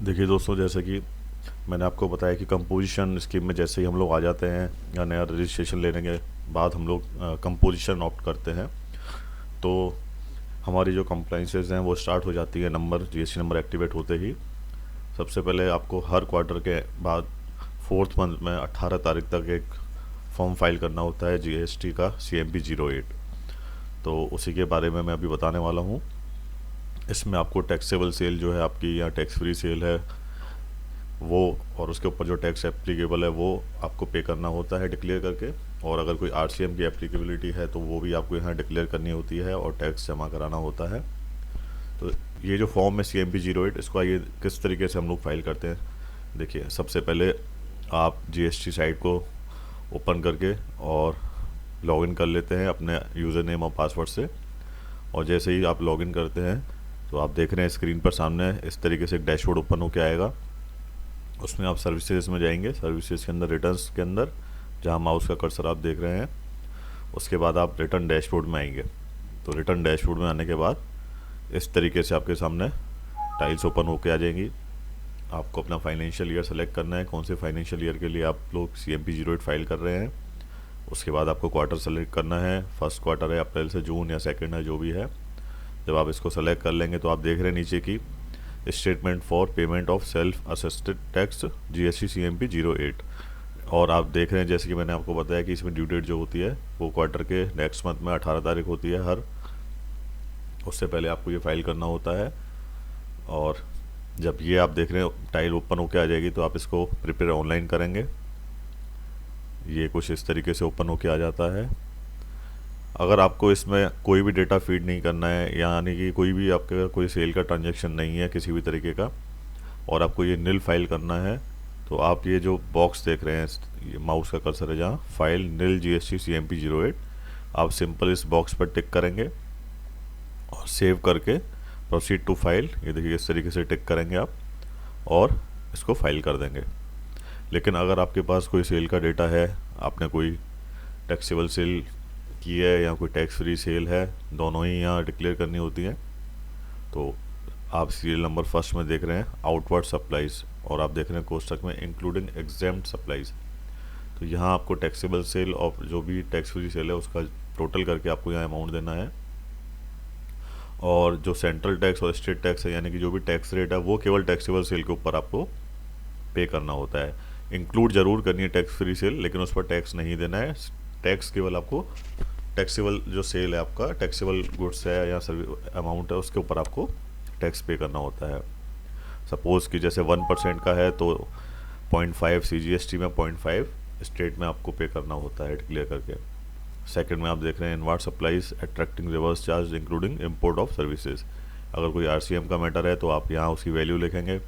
देखिए दोस्तों, जैसे कि मैंने आपको बताया कि कंपोजिशन स्कीम में जैसे ही हम लोग आ जाते हैं या नया रजिस्ट्रेशन लेने के बाद हम लोग कंपोजिशन ऑप्ट करते हैं तो हमारी जो कंप्लाइंसेस हैं वो स्टार्ट हो जाती है नंबर GST नंबर एक्टिवेट होते ही। सबसे पहले आपको हर क्वार्टर के बाद 4th मंथ में 18 तारीख तक एक फॉर्म फाइल करना होता है GST का CMP-08। तो उसी के बारे में मैं अभी बताने वाला हूँ। इसमें आपको टैक्सेबल सेल जो है आपकी या टैक्स फ्री सेल है वो, और उसके ऊपर जो टैक्स एप्लीकेबल है वो आपको पे करना होता है डिक्लेयर करके। और अगर कोई RCM की एप्लीकेबिलिटी है तो वो भी आपको यहाँ डिक्लेयर करनी होती है और टैक्स जमा कराना होता है। तो ये जो फॉर्म है CMP-08, इसको आइए किस तरीके से हम लोग फाइल करते हैं। देखिए, सबसे पहले आप GST साइट को ओपन करके और लॉगिन कर लेते हैं अपने यूज़र नेम और पासवर्ड से। और जैसे ही आप लॉगिन करते हैं तो आप देख रहे हैं स्क्रीन पर सामने इस तरीके से एक डैशबोर्ड ओपन होकर आएगा। उसमें आप सर्विसेज में जाएंगे, सर्विसेज के अंदर रिटर्न्स के अंदर जहाँ माउस का कर्सर आप देख रहे हैं, उसके बाद आप रिटर्न डैशबोर्ड में आएंगे। तो रिटर्न डैशबोर्ड में आने के बाद इस तरीके से आपके सामने टाइल्स ओपन होके आ जाएंगी। आपको अपना फाइनेंशियल ईयर सेलेक्ट करना है, कौन से फाइनेंशियल ईयर के लिए आप लोग CMP-08 फाइल कर रहे हैं। उसके बाद आपको क्वार्टर सेलेक्ट करना है, फर्स्ट क्वार्टर है अप्रैल से जून या सेकंड है जो भी है। जब आप इसको सेलेक्ट कर लेंगे तो आप देख रहे हैं नीचे की statement for payment of self assisted tax GST CMP-08। और आप देख रहे हैं जैसे कि मैंने आपको बताया कि इसमें ड्यू डेट जो होती है वो क्वार्टर के नेक्स्ट मंथ में 18 तारीख होती है हर। उससे पहले आपको ये फाइल करना होता है। और जब ये आप देख रहे हैं टाइल ओपन होके आ जाएगी तो आप इसको प्रिपेयर ऑनलाइन करेंगे। ये कुछ इस तरीके से ओपन होके आ जाता है। अगर आपको इसमें कोई भी डेटा फीड नहीं करना है, यानी कि कोई भी आपके कोई सेल का ट्रांजैक्शन नहीं है किसी भी तरीके का, और आपको ये नील फाइल करना है, तो आप ये जो बॉक्स देख रहे हैं, ये माउस का कर्सर है जहाँ फाइल नील GST CMP-08, आप सिंपल इस बॉक्स पर टिक करेंगे और सेव करके प्रोसीड टू फाइल, ये देखिए इस तरीके से टिक करेंगे आप और इसको फाइल कर देंगे। लेकिन अगर आपके पास कोई सेल का डेटा है, आपने कोई टैक्सेबल सेल की है या कोई टैक्स फ्री सेल है, दोनों ही यहाँ डिक्लेयर करनी होती हैं, तो आप सीरियल नंबर फर्स्ट में देख रहे हैं आउटवर्ड सप्लाईज, और आप देख रहे हैं कोष्टक में इंक्लूडिंग एग्जेम्प्ट सप्लाईज। तो यहाँ आपको टैक्सेबल सेल और जो भी टैक्स फ्री सेल है उसका टोटल करके आपको यहाँ अमाउंट देना है। और जो सेंट्रल टैक्स और स्टेट टैक्स है, यानी कि जो भी टैक्स रेट है वो केवल टैक्सेबल सेल के ऊपर आपको पे करना होता है। इंक्लूड जरूर करनी है टैक्स फ्री सेल, लेकिन उस पर टैक्स नहीं देना है। टैक्स केवल आपको टैक्सेबल जो सेल है आपका, टैक्सेबल गुड्स है या सर्विस अमाउंट है, उसके ऊपर आपको टैक्स पे करना होता है। सपोज़ कि जैसे 1% का है तो 0.5 CGST में 0.5 स्टेट में आपको पे करना होता है डिक्लेयर करके। सेकंड में आप देख रहे हैं inward supplies attracting reverse charge including import of services. अगर कोई RCM का मैटर है तो आप यहाँ उसकी वैल्यू लिखेंगे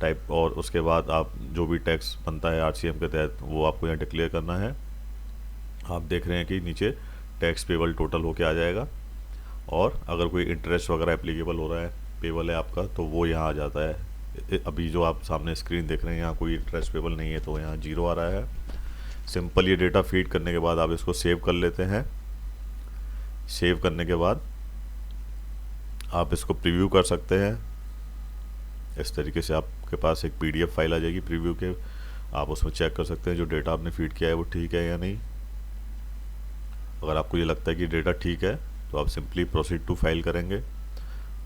टाइप, और उसके बाद आप जो भी टैक्स बनता है RCM के तहत वो आपको यहाँ डिक्लेयर करना है। आप देख रहे हैं कि नीचे टैक्स पेबल टोटल होके आ जाएगा, और अगर कोई इंटरेस्ट वगैरह एप्लीकेबल हो रहा है, पेबल है आपका, तो वो यहाँ आ जाता है। अभी जो आप सामने स्क्रीन देख रहे हैं यहाँ कोई इंटरेस्ट पेबल नहीं है तो यहाँ 0 आ रहा है। सिंपल ये डेटा फीड करने के बाद आप इसको सेव कर लेते हैं। सेव करने के बाद आप इसको प्रीव्यू कर सकते हैं। इस तरीके से आपके पास एक PDF फाइल आ जाएगी प्रीव्यू के, आप उसमें चेक कर सकते हैं जो डेटा आपने फीड किया है वो ठीक है या नहीं। अगर आपको ये लगता है कि डेटा ठीक है तो आप सिंपली प्रोसीड टू फाइल करेंगे,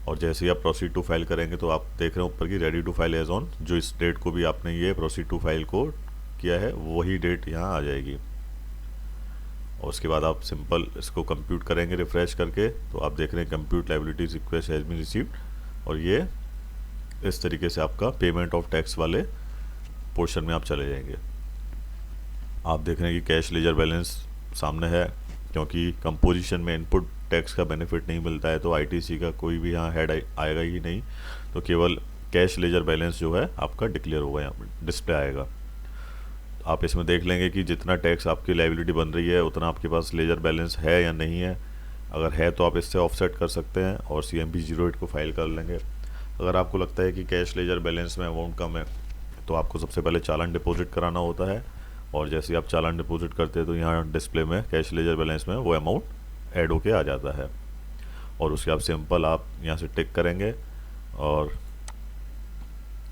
और जैसे ही आप प्रोसीड टू फाइल करेंगे तो आप देख रहे हैं ऊपर की ready to file as on, जो इस डेट को भी आपने ये प्रोसीड टू फाइल को किया है वही डेट यहाँ आ जाएगी। और उसके बाद आप सिंपल इसको कंप्यूट करेंगे रिफ्रेश करके, तो आप देख रहे हैं compute liabilities request has been received, और ये इस तरीके से आपका पेमेंट ऑफ टैक्स वाले पोर्शन में आप चले जाएंगे। आप देख रहे हैं कि कैश लेजर बैलेंस सामने है, क्योंकि कंपोजिशन में इनपुट टैक्स का बेनिफिट नहीं मिलता है तो आईटीसी का कोई भी यहाँ हेड आएगा ही नहीं, तो केवल कैश लेजर बैलेंस जो है आपका डिक्लेयर होगा, यहाँ पर डिस्प्ले आएगा। आप इसमें देख लेंगे कि जितना टैक्स आपकी लायबिलिटी बन रही है उतना आपके पास लेजर बैलेंस है या नहीं है। अगर है तो आप इससे ऑफसेट कर सकते हैं और CMP 08 को फाइल कर लेंगे। अगर आपको लगता है कि कैश लेजर बैलेंस में अमाउंट कम है तो आपको सबसे पहले चालान डिपॉजिट कराना होता है, और जैसे ही आप चालान डिपॉजिट करते हैं तो यहाँ डिस्प्ले में कैश लेजर बैलेंस में वो अमाउंट ऐड होके आ जाता है, और उसके आप सिंपल आप यहाँ से टिक करेंगे और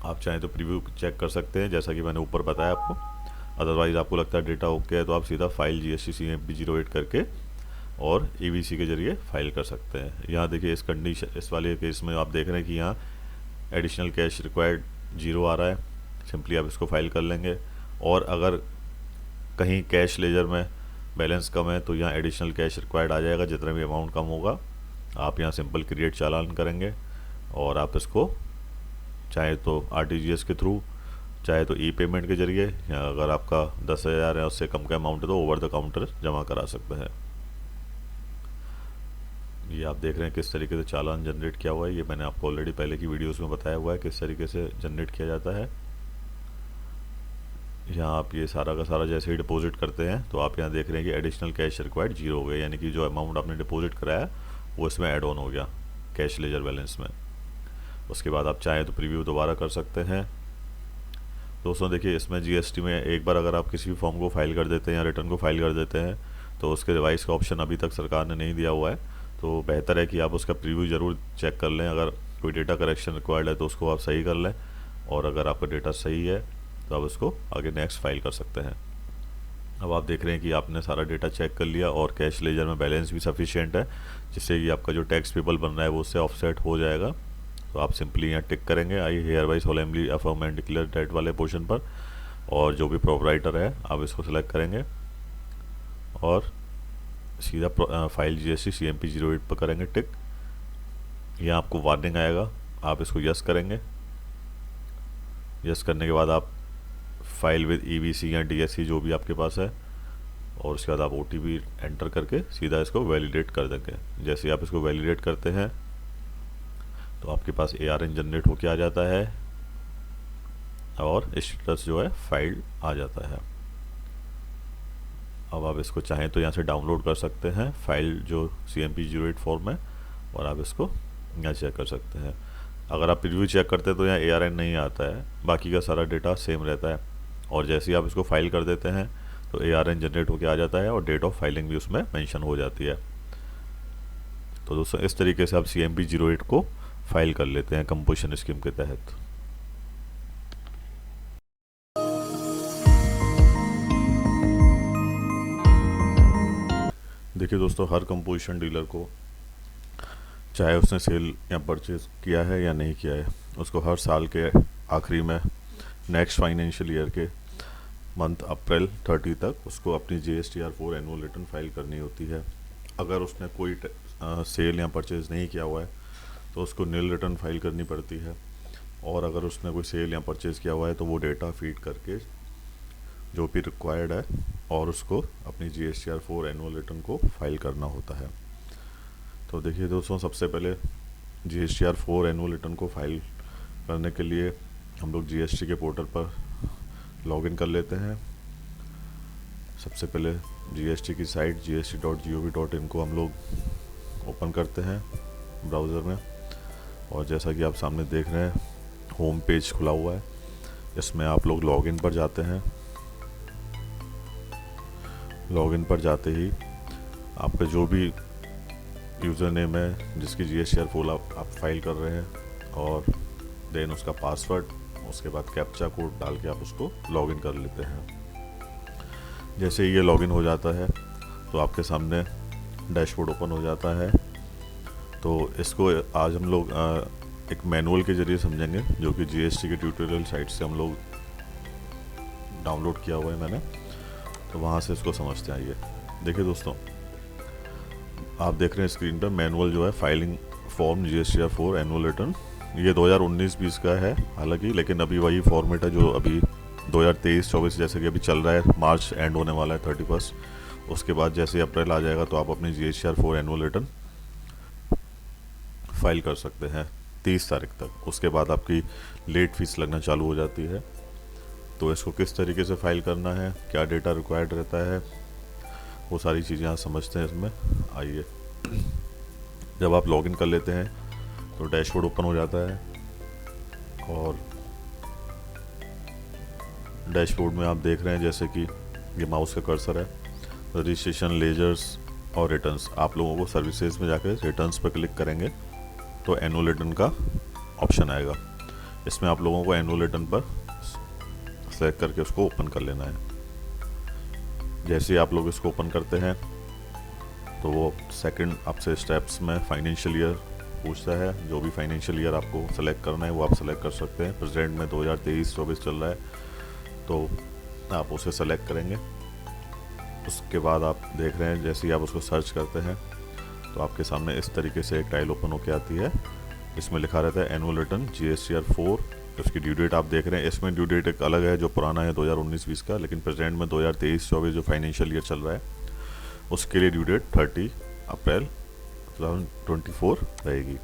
आप चाहें तो प्रीव्यू चेक कर सकते हैं जैसा कि मैंने ऊपर बताया आपको। अदरवाइज़ आपको लगता है डेटा ओके है तो आप सीधा फाइल GST CMP 08 करके और EVC के जरिए फाइल कर सकते हैं। यहाँ देखिए इस कंडीशन, इस वाले केस में आप देख रहे हैं कि यहाँ एडिशनल कैश रिक्वायर्ड 0 आ रहा है, सिंपली आप इसको फाइल कर लेंगे। और अगर कहीं कैश लेजर में बैलेंस कम है तो यहाँ एडिशनल कैश रिक्वायर्ड आ जाएगा, जितना भी अमाउंट कम होगा आप यहाँ सिंपल क्रिएट चालान करेंगे और आप इसको चाहे तो RTGS के थ्रू, चाहे तो पेमेंट के जरिए, या अगर आपका 10,000 है उससे कम का अमाउंट है तो ओवर द काउंटर जमा करा सकते हैं। ये आप देख रहे हैं किस तरीके से चालान जनरेट किया हुआ है, ये मैंने आपको ऑलरेडी पहले की वीडियोस में बताया हुआ है किस तरीके से जनरेट किया जाता है। यहाँ आप ये सारा का सारा जैसे ही डिपॉजिट करते हैं तो आप यहाँ देख रहे हैं कि एडिशनल कैश रिक्वायर्ड 0 हो गया, यानी कि जो अमाउंट आपने डिपॉजिट कराया वो इसमें ऐड ऑन हो गया कैश लेजर बैलेंस में। उसके बाद आप चाहें तो प्रीव्यू दोबारा कर सकते हैं। दोस्तों देखिए इसमें GST में एक बार अगर आप किसी भी फॉर्म को फाइल कर देते हैं या रिटर्न को फाइल कर देते हैं तो उसके रिवाइज का ऑप्शन अभी तक सरकार ने नहीं दिया हुआ है, तो बेहतर है कि आप उसका प्रीव्यू ज़रूर चेक कर लें। अगर कोई डेटा करेक्शन रिक्वायर्ड है तो उसको आप सही कर लें, और अगर आपका डेटा सही है तो आप उसको आगे नेक्स्ट फाइल कर सकते हैं। अब आप देख रहे हैं कि आपने सारा डेटा चेक कर लिया और कैश लेजर में बैलेंस भी सफिशिएंट है, जिससे कि आपका जो टैक्स पेबल बन रहा है वो उससे ऑफसेट हो जाएगा। तो आप सिंपली यहाँ टिक करेंगे I hereby solemnly affirm and declare date वाले पोर्शन पर, और जो भी प्रोपराइटर है आप इसको सिलेक्ट करेंगे और सीधा फाइल GST CMP 08 पर करेंगे टिक। यहाँ आपको वार्निंग आएगा, आप इसको यस करेंगे। यस करने के बाद आप फाइल विद EVC या DSC जो भी आपके पास है, और उसके बाद आप OTP एंटर करके सीधा इसको वैलिडेट कर देंगे। जैसे ही आप इसको वैलिडेट करते हैं तो आपके पास ARN जनरेट होके आ जाता है और स्टेटस जो है फाइल आ जाता है। अब आप इसको चाहें तो यहाँ से डाउनलोड कर सकते हैं फाइल जो CMP 08 फॉर्म है, और आप इसको यहाँ चेक कर सकते हैं। अगर आप प्रीव्यू चेक करते हैं तो यहाँ ARN नहीं आता है, बाकी का सारा डेटा सेम रहता है, और जैसे ही आप इसको फाइल कर देते हैं तो ARN जनरेट होके आ जाता है और डेट ऑफ फाइलिंग भी उसमें मेंशन हो जाती है। तो दोस्तों इस तरीके से आप CMP 08 को फाइल कर लेते हैं कंपोजिशन स्कीम के तहत। देखिए दोस्तों, हर कंपोजिशन डीलर को चाहे उसने सेल या परचेज किया है या नहीं किया है, उसको हर साल के आखिरी में नेक्स्ट फाइनेंशियल ईयर के मंथ अप्रैल 30 तक उसको अपनी GSTR4 एनुअल रिटर्न फाइल करनी होती है। अगर उसने कोई सेल या परचेज नहीं किया हुआ है तो उसको नील रिटर्न फाइल करनी पड़ती है, और अगर उसने कोई सेल या परचेज़ किया हुआ है तो वो डेटा फीड करके जो भी रिक्वायर्ड है और उसको अपनी GSTR4 एनुअल रिटर्न को फाइल करना होता है। तो देखिए दोस्तों, सबसे पहले GSTR4 एनुअल रिटर्न को फाइल करने के लिए हम लोग GST के पोर्टल पर लॉगिन कर लेते हैं। सबसे पहले GST की साइट gst.gov.in को हम लोग ओपन करते हैं ब्राउज़र में, और जैसा कि आप सामने देख रहे हैं होम पेज खुला हुआ है। इसमें आप लोग लॉगिन पर जाते हैं। लॉगिन पर जाते ही आपका जो भी यूज़र नेम है जिसकी GSTR4 आप फाइल कर रहे हैं, और देन उसका पासवर्ड, उसके बाद कैप्चा कोड डाल के आप उसको लॉगिन कर लेते हैं। जैसे ही ये लॉगिन हो जाता है तो आपके सामने डैशबोर्ड ओपन हो जाता है। तो इसको आज हम लोग एक मैनुअल के ज़रिए समझेंगे, जो कि GST के ट्यूटोरियल साइट से हम लोग डाउनलोड किया हुआ है मैंने, तो वहाँ से इसको समझते हैं। आइए देखिए दोस्तों, आप देख रहे हैं स्क्रीन पर मैनुअल जो है filing form GSTR4 annual return, ये 2019-20 का है हालांकि, लेकिन अभी वही फॉर्मेट है जो अभी 2023-24 जैसे कि अभी चल रहा है। मार्च एंड होने वाला है 31, उसके बाद जैसे अप्रैल आ जाएगा तो आप अपनी GSTR 4 एनुअल रिटर्न फाइल कर सकते हैं 30 तारीख तक। उसके बाद आपकी लेट फीस लगना चालू हो जाती है। तो इसको किस तरीके से फाइल करना है, क्या डेटा रिक्वायर्ड रहता है, वो सारी चीज़ें आप समझते हैं इसमें। आइए, जब आप लॉगिन कर लेते हैं तो डैशबोर्ड ओपन हो जाता है और डैशबोर्ड में आप देख रहे हैं जैसे कि ये माउस का कर्सर है, रजिस्ट्रेशन, लेजर्स और रिटर्न्स। आप लोगों को सर्विसेज में जाकर रिटर्न्स पर क्लिक करेंगे तो एनुअल रिटर्न का ऑप्शन आएगा। इसमें आप लोगों को एनुअल रिटर्न पर सेलेक्ट करके उसको ओपन कर लेना है। जैसे ही आप लोग इसको ओपन करते हैं तो वो सेकंड आपसे स्टेप्स में फाइनेंशियल ईयर पूछता है। जो भी फाइनेंशियल ईयर आपको सेलेक्ट करना है वो आप सेलेक्ट कर सकते हैं। प्रेजेंट में 2023-24 चल रहा है तो आप उसे सेलेक्ट करेंगे। उसके बाद आप देख रहे हैं जैसे ही आप उसको सर्च करते हैं तो आपके सामने इस तरीके से एक टाइल ओपन होकर आती है। इसमें लिखा रहता है एनुअल रिटर्न GSTR 4। उसकी ड्यू डेट आप देख रहे हैं, इसमें ड्यू डेट एक अलग है जो पुराना है 2019-20 का, लेकिन प्रेजेंट में 2023-24 जो फाइनेंशियल ईयर चल रहा है उसके लिए ड्यू डेट 30 अप्रैल 2024 रहेगी।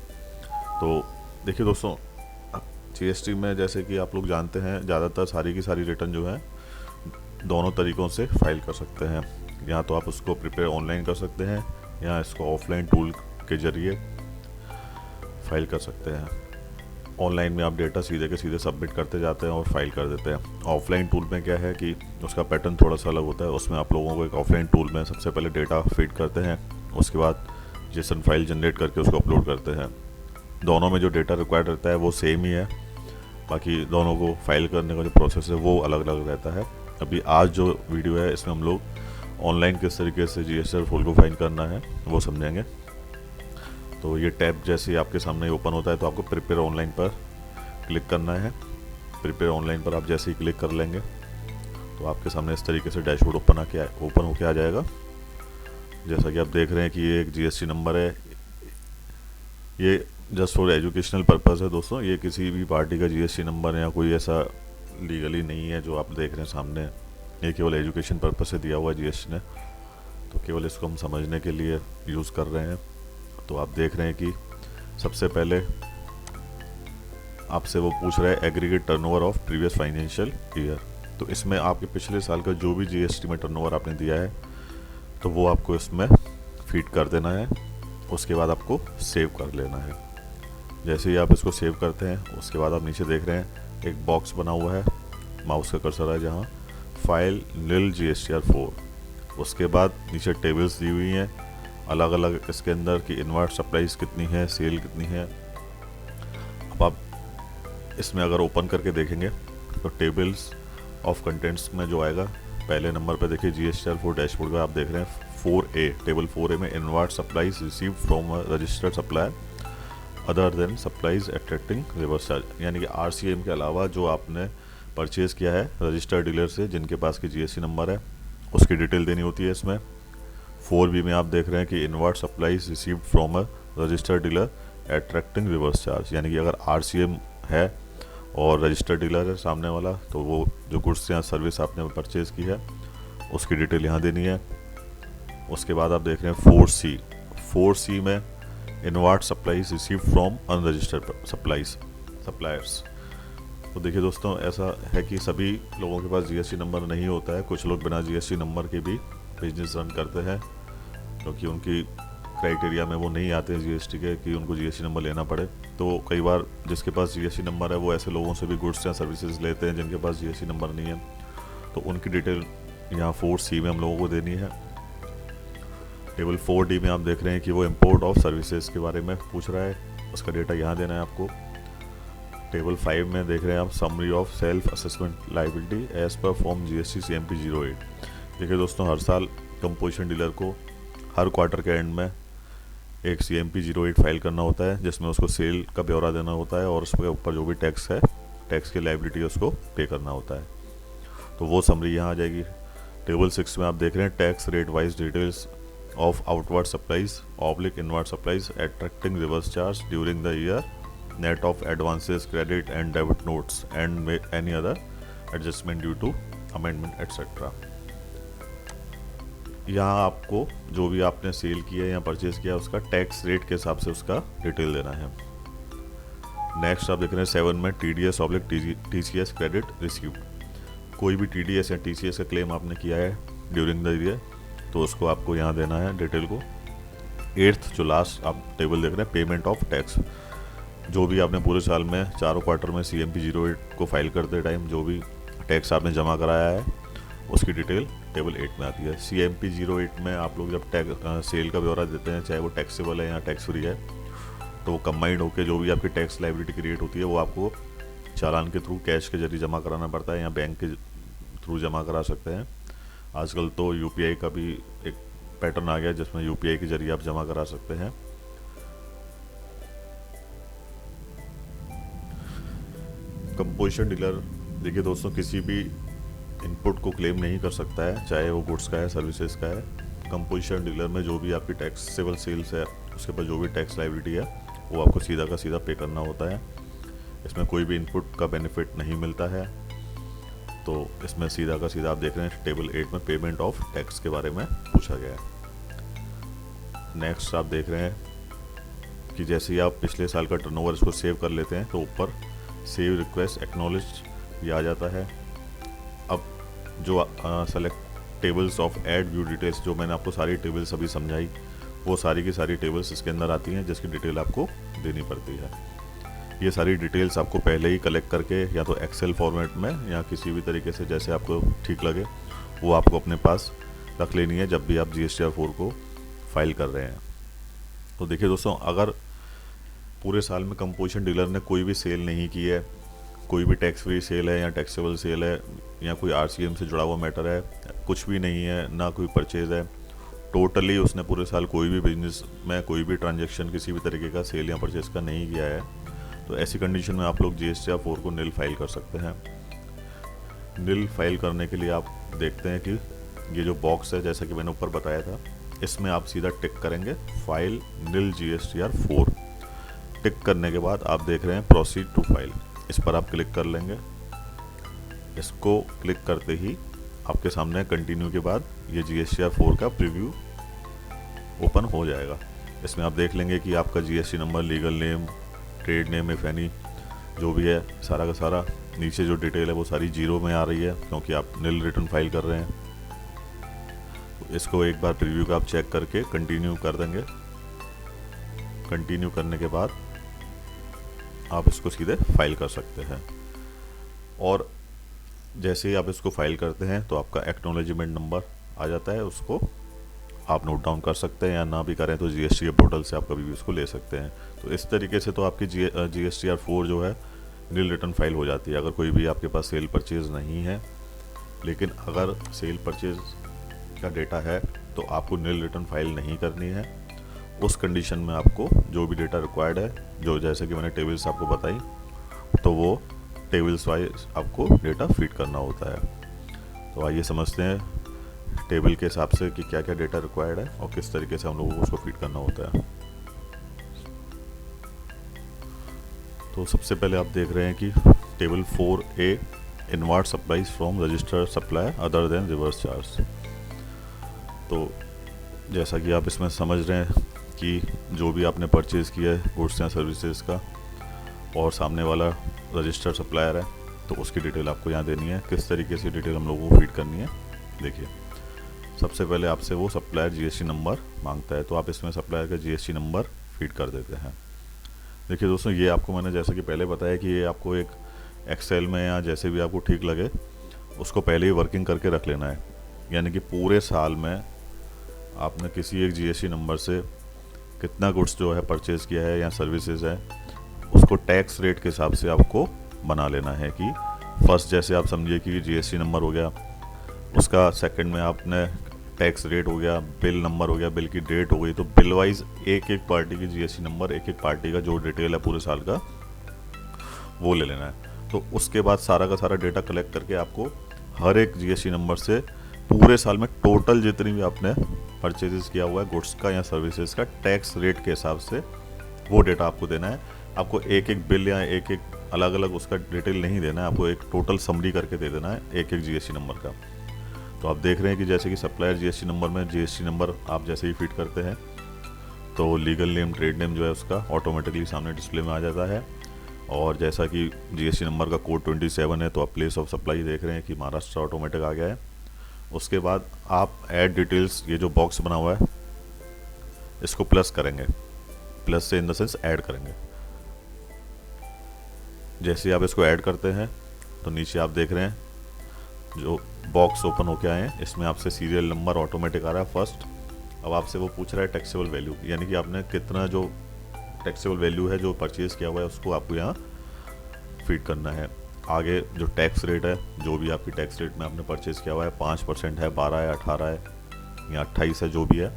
तो देखिए दोस्तों, GST में जैसे कि आप लोग जानते हैं ज़्यादातर सारी की सारी रिटर्न जो है दोनों तरीक़ों से फाइल कर सकते हैं। या तो आप उसको प्रिपेयर ऑनलाइन कर सकते हैं या इसको ऑफलाइन टूल के ज़रिए फाइल कर सकते हैं। ऑनलाइन में आप डेटा सीधे के सीधे सबमिट करते जाते हैं और फाइल कर देते हैं। ऑफलाइन टूल में क्या है कि उसका पैटर्न थोड़ा सा अलग होता है। उसमें आप लोगों को एक ऑफलाइन टूल में सबसे पहले डेटा फीड करते हैं, उसके बाद JSON फाइल जनरेट करके उसको अपलोड करते हैं। दोनों में जो डेटा रिक्वायर्ड रहता है वो सेम ही है, बाकी दोनों को फाइल करने का जो प्रोसेस है वो अलग अलग रहता है। अभी आज जो वीडियो है इसमें हम लोग ऑनलाइन किस तरीके से GSTR 4 को फाइल करना है वो समझेंगे। तो ये टैब जैसे ही आपके सामने ओपन होता है तो आपको प्रिपेयर ऑनलाइन पर क्लिक करना है। प्रिपेयर ऑनलाइन पर आप जैसे ही क्लिक कर लेंगे तो आपके सामने इस तरीके से डैशबोर्ड ओपन होके आ जाएगा। जैसा कि आप देख रहे हैं कि ये एक GST नंबर है। ये जस्ट फॉर एजुकेशनल पर्पज़ है दोस्तों, ये किसी भी पार्टी का GST नंबर है या कोई ऐसा लीगली नहीं है जो आप देख रहे हैं सामने। ये केवल एजुकेशन पर्पज़ से दिया हुआ है GST ने, तो केवल इसको हम समझने के लिए यूज़ कर रहे हैं। तो आप देख रहे हैं कि सबसे पहले आपसे वो पूछ रहा है aggregate turnover of previous financial year. तो इसमें आपके पिछले साल का जो भी GST में टर्नओवर आपने दिया है तो वो आपको इसमें फीड कर देना है। उसके बाद आपको सेव कर लेना है। जैसे ही आप इसको सेव करते हैं उसके बाद आप नीचे देख रहे हैं एक बॉक्स बना हुआ है, माउस का कर्सर है जहाँ फाइल नील GSTR 4। उसके बाद नीचे टेबल्स दी हुई हैं अलग अलग इसके अंदर कि इनवर्ट सप्लाईज कितनी है, सेल कितनी है। अब आप इसमें अगर ओपन करके देखेंगे तो टेबल्स ऑफ कंटेंट्स में जो आएगा पहले नंबर पे देखिए GSTR 4 डैशबोर्ड का आप देख रहे हैं 4A, टेबल 4A में invert supplies receive from a registered supplier other than supplies attracting reverse charge, यानी कि RCM के अलावा जो आपने परचेज़ किया है रजिस्टर्ड डीलर से जिनके पास की GST नंबर है उसकी डिटेल देनी होती है इसमें। 4B में आप देख रहे हैं कि invert supplies received from a registered dealer attracting reverse charge, यानी कि अगर RCM है और रजिस्टर्ड डीलर है सामने वाला तो वो जो गुड्स या सर्विस आपने परचेज़ की है उसकी डिटेल यहाँ देनी है। उसके बाद आप देख रहे हैं 4C में invert supplies receive from unregistered suppliers. तो देखिए दोस्तों, ऐसा है कि सभी लोगों के पास GST नंबर नहीं होता है। कुछ लोग बिना GST नंबर के भी बिजनेस रन करते हैं क्योंकि उनकी क्राइटेरिया में वो नहीं आते हैं GST के कि उनको GST नंबर लेना पड़े। तो कई बार जिसके पास GST नंबर है वो ऐसे लोगों से भी गुड्स या सर्विसेज लेते हैं जिनके पास GST नंबर नहीं है, तो उनकी डिटेल यहाँ 4C में हम लोगों को देनी है। टेबल 4D में आप देख रहे हैं कि वो इम्पोर्ट ऑफ सर्विसेज के बारे में पूछ रहा है, उसका डेटा यहाँ देना है आपको। टेबल 5 में देख रहे हैं आप summary of self assessment liability as per form GST CMP 08। देखिए दोस्तों, हर साल कंपोजिशन डीलर को हर क्वार्टर के एंड में एक CMP 08 फाइल करना होता है जिसमें उसको सेल का ब्यौरा देना होता है और उसके ऊपर जो भी टैक्स है, टैक्स की लाइबिलिटी है उसको पे करना होता है। तो वो समरी यहाँ आ जाएगी। टेबल 6 में आप देख रहे हैं tax rate wise details of outward supplies oblique inward supplies attracting reverse charge during the year, net of advances, credit and debit notes and any other adjustment due to amendment etc. यहाँ आपको जो भी आपने cell किया या purchase किया उसका tax rate के हिसाब से उसका डिटेल देना है। नेक्स्ट आप देख रहे हैं 7 में TDS/TCS क्रेडिट रिसीव्ड। कोई भी TDS या TCS का क्लेम आपने किया है ड्यूरिंग द ईयर तो उसको आपको यहाँ देना है डिटेल को। 8th जो लास्ट आप टेबल देख रहे हैं पेमेंट ऑफ टैक्स, जो भी आपने पूरे साल में चारों क्वार्टर में CMP 08 को फाइल करते टाइम जो भी टैक्स आपने जमा कराया है उसकी डिटेल टेबल 8 में आती है। CMP 08 में आप लोग जब टैक्स सेल का ब्यौरा देते हैं, चाहे वो टैक्सेबल है या टैक्स फ्री है, तो वो कंबाइंड होकर जो भी आपकी टैक्स लायबिलिटी क्रिएट होती है वो आपको चालान के थ्रू कैश के जरिए जमा कराना पड़ता है या बैंक के थ्रू जमा करा सकते हैं। आजकल तो UPI का भी एक पैटर्न आ गया जिसमें UPI के जरिए आप जमा करा सकते हैं। कंपोजिशन डीलर देखिए दोस्तों, किसी भी इनपुट को क्लेम नहीं कर सकता है, चाहे वो गुड्स का है सर्विसेज का है। कंपोजिशन डीलर में जो भी आपकी टैक्सेबल सेल्स है उसके ऊपर जो भी टैक्स लायबिलिटी है वो आपको सीधा का सीधा पे करना होता है। इसमें कोई भी इनपुट का बेनिफिट नहीं मिलता है। तो इसमें सीधा का सीधा आप देख रहे हैं टेबल 8 में पेमेंट ऑफ टैक्स के बारे में पूछा गया है। नेक्स्ट आप देख रहे हैं कि जैसे ही आप पिछले साल का टर्नओवर इसको सेव कर लेते हैं तो ऊपर सेव रिक्वेस्ट एक्नॉलेज ये आ जाता है। अब जो select tables of add view details, जो मैंने आपको सारी टेबल्स अभी समझाई, वो सारी की सारी टेबल्स इसके अंदर आती हैं जिसकी डिटेल आपको देनी पड़ती है। ये सारी डिटेल्स आपको पहले ही कलेक्ट करके या तो एक्सेल फॉर्मेट में या किसी भी तरीके से जैसे आपको ठीक लगे वो आपको अपने पास रख लेनी है जब भी आप GSTR 4 को फाइल कर रहे हैं। तो देखिए दोस्तों, अगर पूरे साल में कंपोजिशन डीलर ने कोई भी सेल नहीं की है, कोई भी टैक्स फ्री सेल है या टैक्सेबल सेल है या कोई RCM से जुड़ा हुआ मैटर है, कुछ भी नहीं है, ना कोई परचेज है, टोटली उसने पूरे साल कोई भी बिजनेस में कोई भी ट्रांजैक्शन किसी भी तरीके का सेल या परचेज का नहीं किया है, तो ऐसी कंडीशन में आप लोग GSTR 4 को नील फाइल कर सकते हैं। नील फाइल करने के लिए आप देखते हैं कि ये जो बॉक्स है जैसा कि मैंने ऊपर बताया था, इसमें आप सीधा टिक करेंगे फाइल नील GSTR 4। टिक करने के बाद आप देख रहे हैं प्रोसीड टू फाइल, इस पर आप क्लिक कर लेंगे। इसको क्लिक करते ही आपके सामने कंटिन्यू के बाद ये GSTR 4 का प्रीव्यू ओपन हो जाएगा। इसमें आप देख लेंगे कि आपका GST number, legal name, trade name if any जो भी है सारा का सारा, नीचे जो डिटेल है वो सारी जीरो में आ रही है क्योंकि आप नील रिटर्न फाइल कर रहे हैं। तो इसको एक बार प्रीव्यू का आप चेक करके कंटिन्यू कर देंगे। कंटिन्यू करने के बाद आप इसको सीधे फाइल कर सकते हैं। और जैसे ही आप इसको फाइल करते हैं तो आपका एक्नॉलेजमेंट नंबर आ जाता है, उसको आप नोट डाउन कर सकते हैं या ना भी करें तो GST के पोर्टल से आप कभी भी उसको ले सकते हैं। तो इस तरीके से तो आपकी GSTR 4 जो है नील रिटर्न फाइल हो जाती है अगर कोई भी आपके पास सेल परचेज नहीं है। लेकिन अगर सेल परचेज का डेटा है तो आपको नील रिटर्न फाइल नहीं करनी है। उस कंडीशन में आपको जो भी डेटा रिक्वायर्ड है, जो जैसे कि मैंने टेबल्स आपको बताई, तो वो टेबल्स वाइज आपको डेटा फीड करना होता है। तो आइए समझते हैं टेबल के हिसाब से कि क्या क्या डेटा रिक्वायर्ड है और किस तरीके से हम लोगों को उसको फीड करना होता है। तो सबसे पहले आप देख रहे हैं कि table 4A invert supplies from registered supplier other than reverse charge. तो जैसा कि आप इसमें समझ रहे हैं कि जो भी आपने परचेज़ किया है गुड्स या सर्विसेज का और सामने वाला रजिस्टर्ड सप्लायर है तो उसकी डिटेल आपको यहाँ देनी है। किस तरीके से डिटेल हम लोगों को फीड करनी है, देखिए सबसे पहले आपसे वो सप्लायर GST नंबर मांगता है, तो आप इसमें सप्लायर का GST नंबर फीड कर देते हैं। देखिए दोस्तों, ये आपको मैंने जैसा कि पहले बताया कि ये आपको एक एक्सेल में या जैसे भी आपको ठीक लगे उसको पहले ही वर्किंग करके रख लेना है। यानी कि पूरे साल में आपने किसी एक GST नंबर से कितना गुड्स जो है परचेज़ किया है या सर्विसेज है उसको टैक्स रेट के हिसाब से आपको बना लेना है। कि फर्स्ट जैसे आप समझिए कि GST नंबर हो गया, उसका सेकंड में आपने टैक्स रेट हो गया, बिल नंबर हो गया, बिल की डेट हो गई, तो बिल वाइज एक एक पार्टी की GST नंबर, एक एक पार्टी का जो डिटेल है पूरे साल का वो ले लेना है। तो उसके बाद सारा का सारा डेटा कलेक्ट करके आपको हर एक GST नंबर से पूरे साल में टोटल जितनी भी आपने परचेजेस किया हुआ है गुड्स का या सर्विसेज का टैक्स रेट के हिसाब से वो डेटा आपको देना है। आपको एक एक बिल या एक एक अलग अलग उसका डिटेल नहीं देना है, आपको एक टोटल समरी करके दे देना है एक एक GST नंबर का। तो आप देख रहे हैं कि जैसे कि सप्लायर जीएसटी नंबर में जीएसटी नंबर आप जैसे ही फिट करते हैं तो लीगल नेम ट्रेड नेम जो है उसका ऑटोमेटिकली सामने डिस्प्ले में आ जाता है। और जैसा कि जीएसटी नंबर का कोड 27 है तो आप प्लेस ऑफ सप्लाई देख रहे हैं कि महाराष्ट्र ऑटोमेटिक आ गया है। उसके बाद आप ऐड डिटेल्स, ये जो बॉक्स बना हुआ है इसको प्लस करेंगे, प्लस से इन द सेंस ऐड करेंगे। जैसे आप इसको ऐड करते हैं तो नीचे आप देख रहे हैं जो बॉक्स ओपन होके आए हैं इसमें आपसे सीरियल नंबर ऑटोमेटिक आ रहा है फर्स्ट। अब आपसे वो पूछ रहा है टैक्सेबल वैल्यू, यानी कि आपने कितना जो टैक्सेबल वैल्यू है जो परचेज़ किया हुआ है उसको आपको यहाँ फीड करना है। आगे जो टैक्स रेट है, जो भी आपकी टैक्स रेट में आपने परचेज़ किया हुआ है 5% है, 12 है, 18 है या 28 है, जो भी है।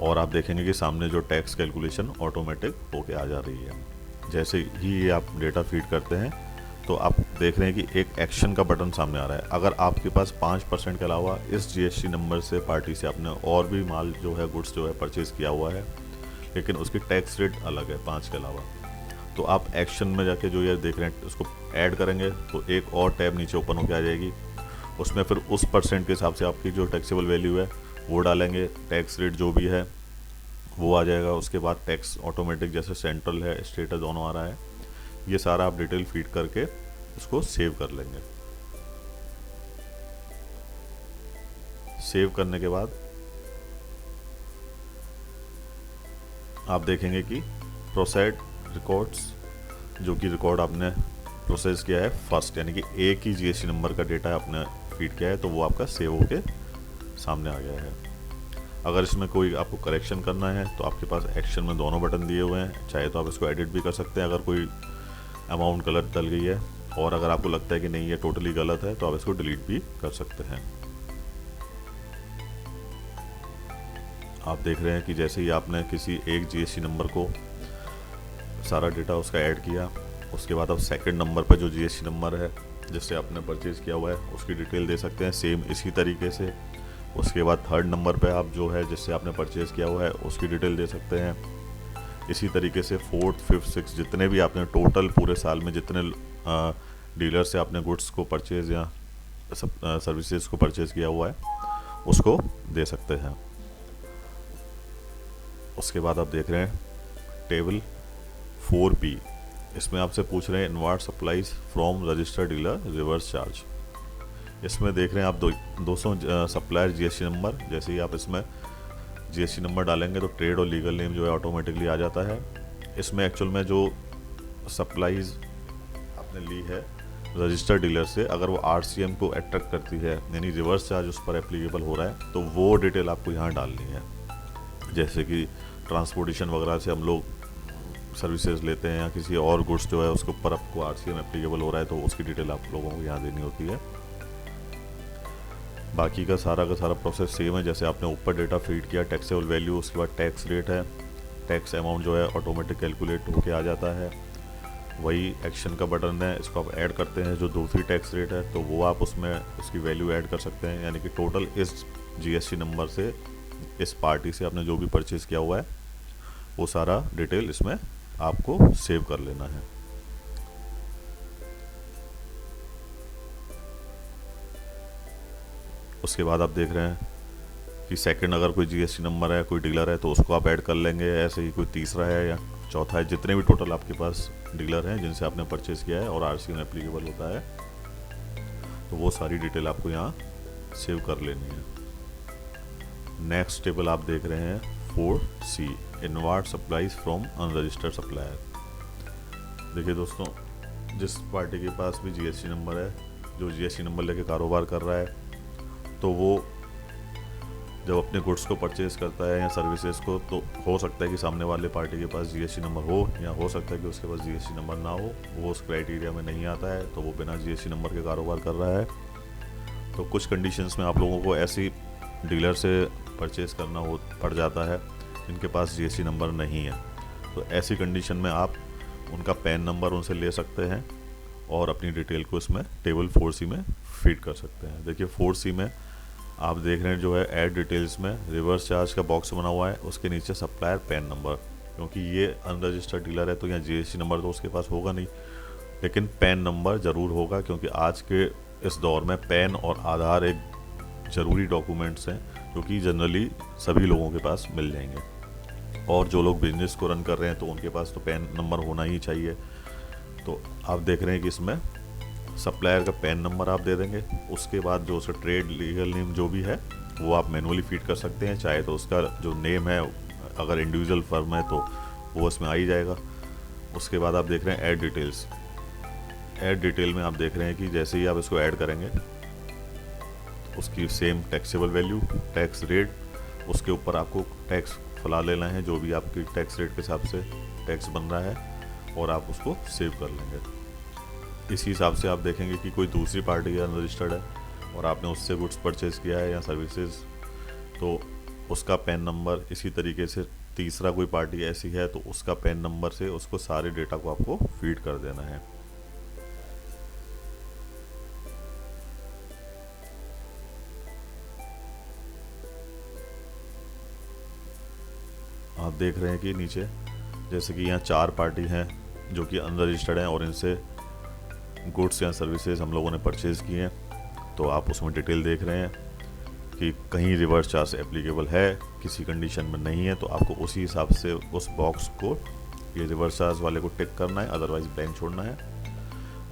और आप देखेंगे कि सामने जो टैक्स कैलकुलेशन ऑटोमेटिक होके आ जा रही है। जैसे ही ये आप डेटा फीड करते हैं तो आप देख रहे हैं कि एक एक्शन का बटन सामने आ रहा है। अगर आपके पास 5% के अलावा इस जीएसटी नंबर से पार्टी से आपने और भी माल जो है गुड्स जो है परचेज़ किया हुआ है लेकिन उसकी टैक्स रेट अलग है 5 के अलावा, तो आप एक्शन में जाके जो ये देख रहे हैं उसको ऐड करेंगे तो एक और टैब नीचे ओपन होकर आ जाएगी। उसमें फिर उस परसेंट के हिसाब से आपकी जो टैक्सेबल वैल्यू है वो डालेंगे, टैक्स रेट जो भी है वो आ जाएगा। उसके बाद टैक्स ऑटोमेटिक जैसे सेंट्रल है, स्टेट है, दोनों आ रहा है। ये सारा आप डिटेल फीड करके उसको सेव कर लेंगे। सेव करने के बाद आप देखेंगे कि प्रोसेड रिकॉर्ड्स, जो कि रिकॉर्ड आपने प्रोसेस किया है फर्स्ट, यानी कि एक ही जीएसटी नंबर का डेटा आपने फीड किया है तो वो आपका सेव होके सामने आ गया है। अगर इसमें कोई आपको करेक्शन करना है तो आपके पास एक्शन में दोनों बटन दिए हुए हैं, चाहे तो आप इसको एडिट भी कर सकते हैं अगर कोई अमाउंट गलत डल गई है, और अगर आपको लगता है कि नहीं ये टोटली गलत है तो आप इसको डिलीट भी कर सकते हैं। आप देख रहे हैं कि जैसे ही आपने किसी एक जीएसटी नंबर को सारा डेटा उसका ऐड किया, उसके बाद आप सेकंड नंबर पर जो जीएसटी नंबर है जिससे आपने परचेज़ किया हुआ है उसकी डिटेल दे सकते हैं सेम इसी तरीके से। उसके बाद थर्ड नंबर पे आप जो है जिससे आपने परचेज़ किया हुआ है उसकी डिटेल दे सकते हैं। इसी तरीके से फोर्थ, फिफ्थ, सिक्स जितने भी आपने टोटल पूरे साल में जितने डीलर से आपने गुड्स को परचेज़ या सर्विसेज को परचेज़ किया हुआ है उसको दे सकते हैं। उसके बाद आप देख रहे हैं टेबल 4P, इसमें आपसे पूछ रहे हैं inward supplies from registered dealer reverse charge. इसमें देख रहे हैं आप 200 सप्लायर जीएसटी नंबर। जैसे ही आप इसमें जीएसटी नंबर डालेंगे तो ट्रेड और लीगल नेम जो है ऑटोमेटिकली आ जाता है। इसमें एक्चुअल में जो सप्लाईज आपने ली है रजिस्टर्ड डीलर से, अगर वो आरसीएम को अट्रैक्ट करती है यानी रिवर्स चार्ज उस पर एप्लीकेबल हो रहा है तो वो डिटेल आपको यहाँ डालनी है। जैसे कि ट्रांसपोर्टेशन वगैरह से हम लोग सर्विसेज लेते हैं या किसी और गुड्स जो है उसके ऊपर आपको आरसीएम एप्लीकेबल हो रहा है तो उसकी डिटेल आप लोगों को यहाँ देनी होती है। बाकी का सारा प्रोसेस सेम है। जैसे आपने ऊपर डेटा फीड किया टैक्सेबल वैल्यू, उसके बाद टैक्स रेट है, टैक्स अमाउंट जो है ऑटोमेटिक कैलकुलेट होके आ जाता है। वही एक्शन का बटन है, इसको आप ऐड करते हैं जो दूसरी टैक्स रेट है तो वो आप उसमें उसकी वैल्यू ऐड कर सकते हैं, यानी कि टोटल इस जीएसटी नंबर से इस पार्टी से आपने जो भी परचेज़ किया हुआ है वो सारा डिटेल इसमें आपको सेव कर लेना है। उसके बाद आप देख रहे हैं कि सेकंड अगर कोई जीएसटी नंबर है, कोई डीलर है तो उसको आप ऐड कर लेंगे। ऐसे ही कोई तीसरा है या चौथा है, जितने भी टोटल आपके पास डीलर हैं जिनसे आपने परचेज़ किया है और आरसीएम एप्लीकेबल होता है तो वो सारी डिटेल आपको यहाँ सेव कर लेनी है। नेक्स्ट टेबल आप देख रहे हैं 4C, inward supplies from unregistered supplier. देखिए दोस्तों, जिस पार्टी के पास भी जीएसटी नंबर है, जो जीएसटी नंबर लेके कारोबार कर रहा है, तो वो जब अपने गुड्स को परचेज़ करता है या सर्विसेज को, तो हो सकता है कि सामने वाले पार्टी के पास जीएसटी नंबर हो या हो सकता है कि उसके पास जीएसटी नंबर ना हो, वो उस क्राइटेरिया में नहीं आता है तो वो बिना जीएसटी नंबर के कारोबार कर रहा है। तो कुछ कंडीशंस में आप लोगों को ऐसी डीलर से परचेज़ करना पड़ जाता है जिनके पास जीएसटी नंबर नहीं है। तो ऐसी कंडीशन में आप उनका पैन नंबर उनसे ले सकते हैं और अपनी डिटेल को इसमें टेबल 4C में फीड कर सकते हैं। देखिए 4C में आप देख रहे हैं जो है ऐड डिटेल्स में रिवर्स चार्ज का बॉक्स बना हुआ है, उसके नीचे सप्लायर पैन नंबर, क्योंकि ये अनरजिस्टर्ड डीलर है तो यहाँ जीएसटी नंबर तो उसके पास होगा नहीं, लेकिन पैन नंबर ज़रूर होगा, क्योंकि आज के इस दौर में पैन और आधार एक ज़रूरी डॉक्यूमेंट्स हैं जो कि जनरली सभी लोगों के पास मिल जाएंगे। और जो लोग बिजनेस को रन कर रहे हैं तो उनके पास तो पैन नंबर होना ही चाहिए। तो आप देख रहे हैं कि इसमें सप्लायर का पैन नंबर आप दे देंगे। उसके बाद जो उसका ट्रेड लीगल नेम जो भी है वो आप मैनुअली फीड कर सकते हैं, चाहे तो उसका जो नेम है अगर इंडिविजुअल फर्म है तो वो उसमें आ ही जाएगा। उसके बाद आप देख रहे हैं ऐड डिटेल्स। ऐड डिटेल में आप देख रहे हैं कि जैसे ही आप इसको ऐड करेंगे उसकी same taxable value, tax rate, उसके ऊपर आपको टैक्स फुला लेना है जो भी आपकी टैक्स रेट के हिसाब से टैक्स बन रहा है, और आप उसको सेव कर लेंगे। इसी हिसाब से आप देखेंगे कि कोई दूसरी पार्टी अनरजिस्टर्ड है और आपने उससे गुड्स परचेज़ किया है या सर्विसेज, तो उसका पैन नंबर, इसी तरीके से तीसरा कोई पार्टी ऐसी है तो उसका पैन नंबर से उसको सारे डेटा को आपको फीड कर देना है। आप देख रहे हैं कि नीचे जैसे कि यहाँ 4 पार्टी हैं जो कि अनरजिस्टर्ड हैं और इनसे गुड्स या सर्विसेज हम लोगों ने परचेज़ किए हैं। तो आप उसमें डिटेल देख रहे हैं कि कहीं रिवर्स चार्ज एप्लीकेबल है, किसी कंडीशन में नहीं है, तो आपको उसी हिसाब से उस बॉक्स को, ये रिवर्स चार्ज वाले को टिक करना है, अदरवाइज ब्लैंक छोड़ना है।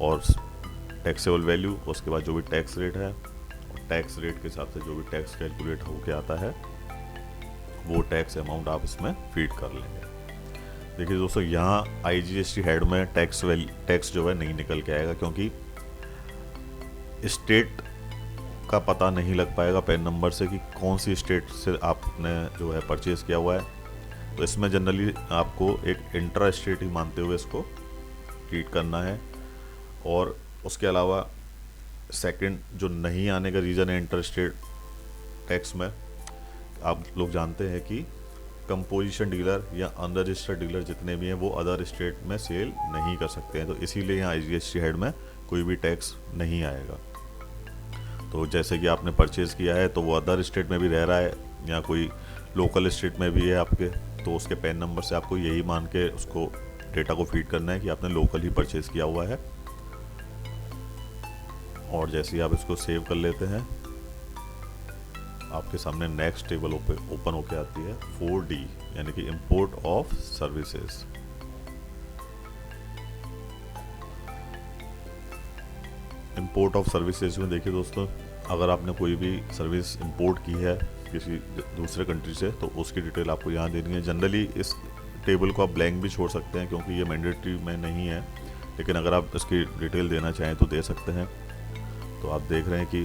और टैक्सेबल वैल्यू, उसके बाद जो भी टैक्स रेट है, और टैक्स रेट के हिसाब से जो भी टैक्स कैलकुलेट होके आता है वो टैक्स अमाउंट आप इसमें फीड कर लेंगे। देखिए दोस्तों, यहाँ IGST हेड में टैक्स जो है नहीं निकल के आएगा, क्योंकि स्टेट का पता नहीं लग पाएगा पैन नंबर से कि कौन सी स्टेट से आपने जो है परचेज़ किया हुआ है। तो इसमें जनरली आपको एक इंट्रा स्टेट ही मानते हुए इसको ट्रीट करना है। और उसके अलावा सेकंड जो नहीं आने का रीज़न है इंटर स्टेट टैक्स में, आप लोग जानते हैं कि कंपोजिशन डीलर या अनरजिस्टर्ड डीलर जितने भी हैं वो अदर स्टेट में सेल नहीं कर सकते हैं, तो इसीलिए यहाँ IGST हेड में कोई भी टैक्स नहीं आएगा। तो जैसे कि आपने परचेज़ किया है तो वो अदर स्टेट में भी रह रहा है या कोई लोकल स्टेट में भी है आपके, तो उसके पैन नंबर से आपको यही मान के उसको डेटा को फीड करना है कि आपने लोकल ही परचेज़ किया हुआ है। और जैसे ही आप इसको सेव कर लेते हैं आपके सामने नेक्स्ट टेबल ओपन होके आती है 4D, यानी कि import of services. Import of services में देखिए दोस्तों, अगर आपने कोई भी सर्विस इंपोर्ट की है किसी दूसरे कंट्री से तो उसकी डिटेल आपको यहाँ देनी है। जनरली इस टेबल को आप ब्लैंक भी छोड़ सकते हैं क्योंकि ये मैंडेटरी में नहीं है, लेकिन अगर आप इसकी डिटेल देना चाहें तो दे सकते हैं। तो आप देख रहे हैं कि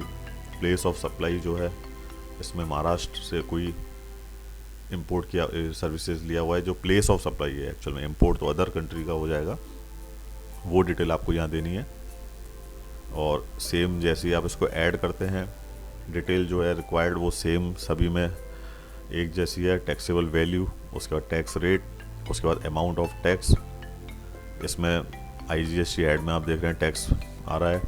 प्लेस ऑफ सप्लाई जो है इसमें महाराष्ट्र से कोई इंपोर्ट किया सर्विसेज लिया हुआ है, जो प्लेस ऑफ सप्लाई है, एक्चुअल में इंपोर्ट तो अदर कंट्री का हो जाएगा, वो डिटेल आपको यहाँ देनी है। और सेम जैसे ही आप इसको ऐड करते हैं डिटेल जो है रिक्वायर्ड वो सेम सभी में एक जैसी है। टैक्सेबल वैल्यू, उसके बाद टैक्स रेट, उसके बाद अमाउंट ऑफ टैक्स। इसमें IGST ऐड में आप देख रहे हैं टैक्स आ रहा है,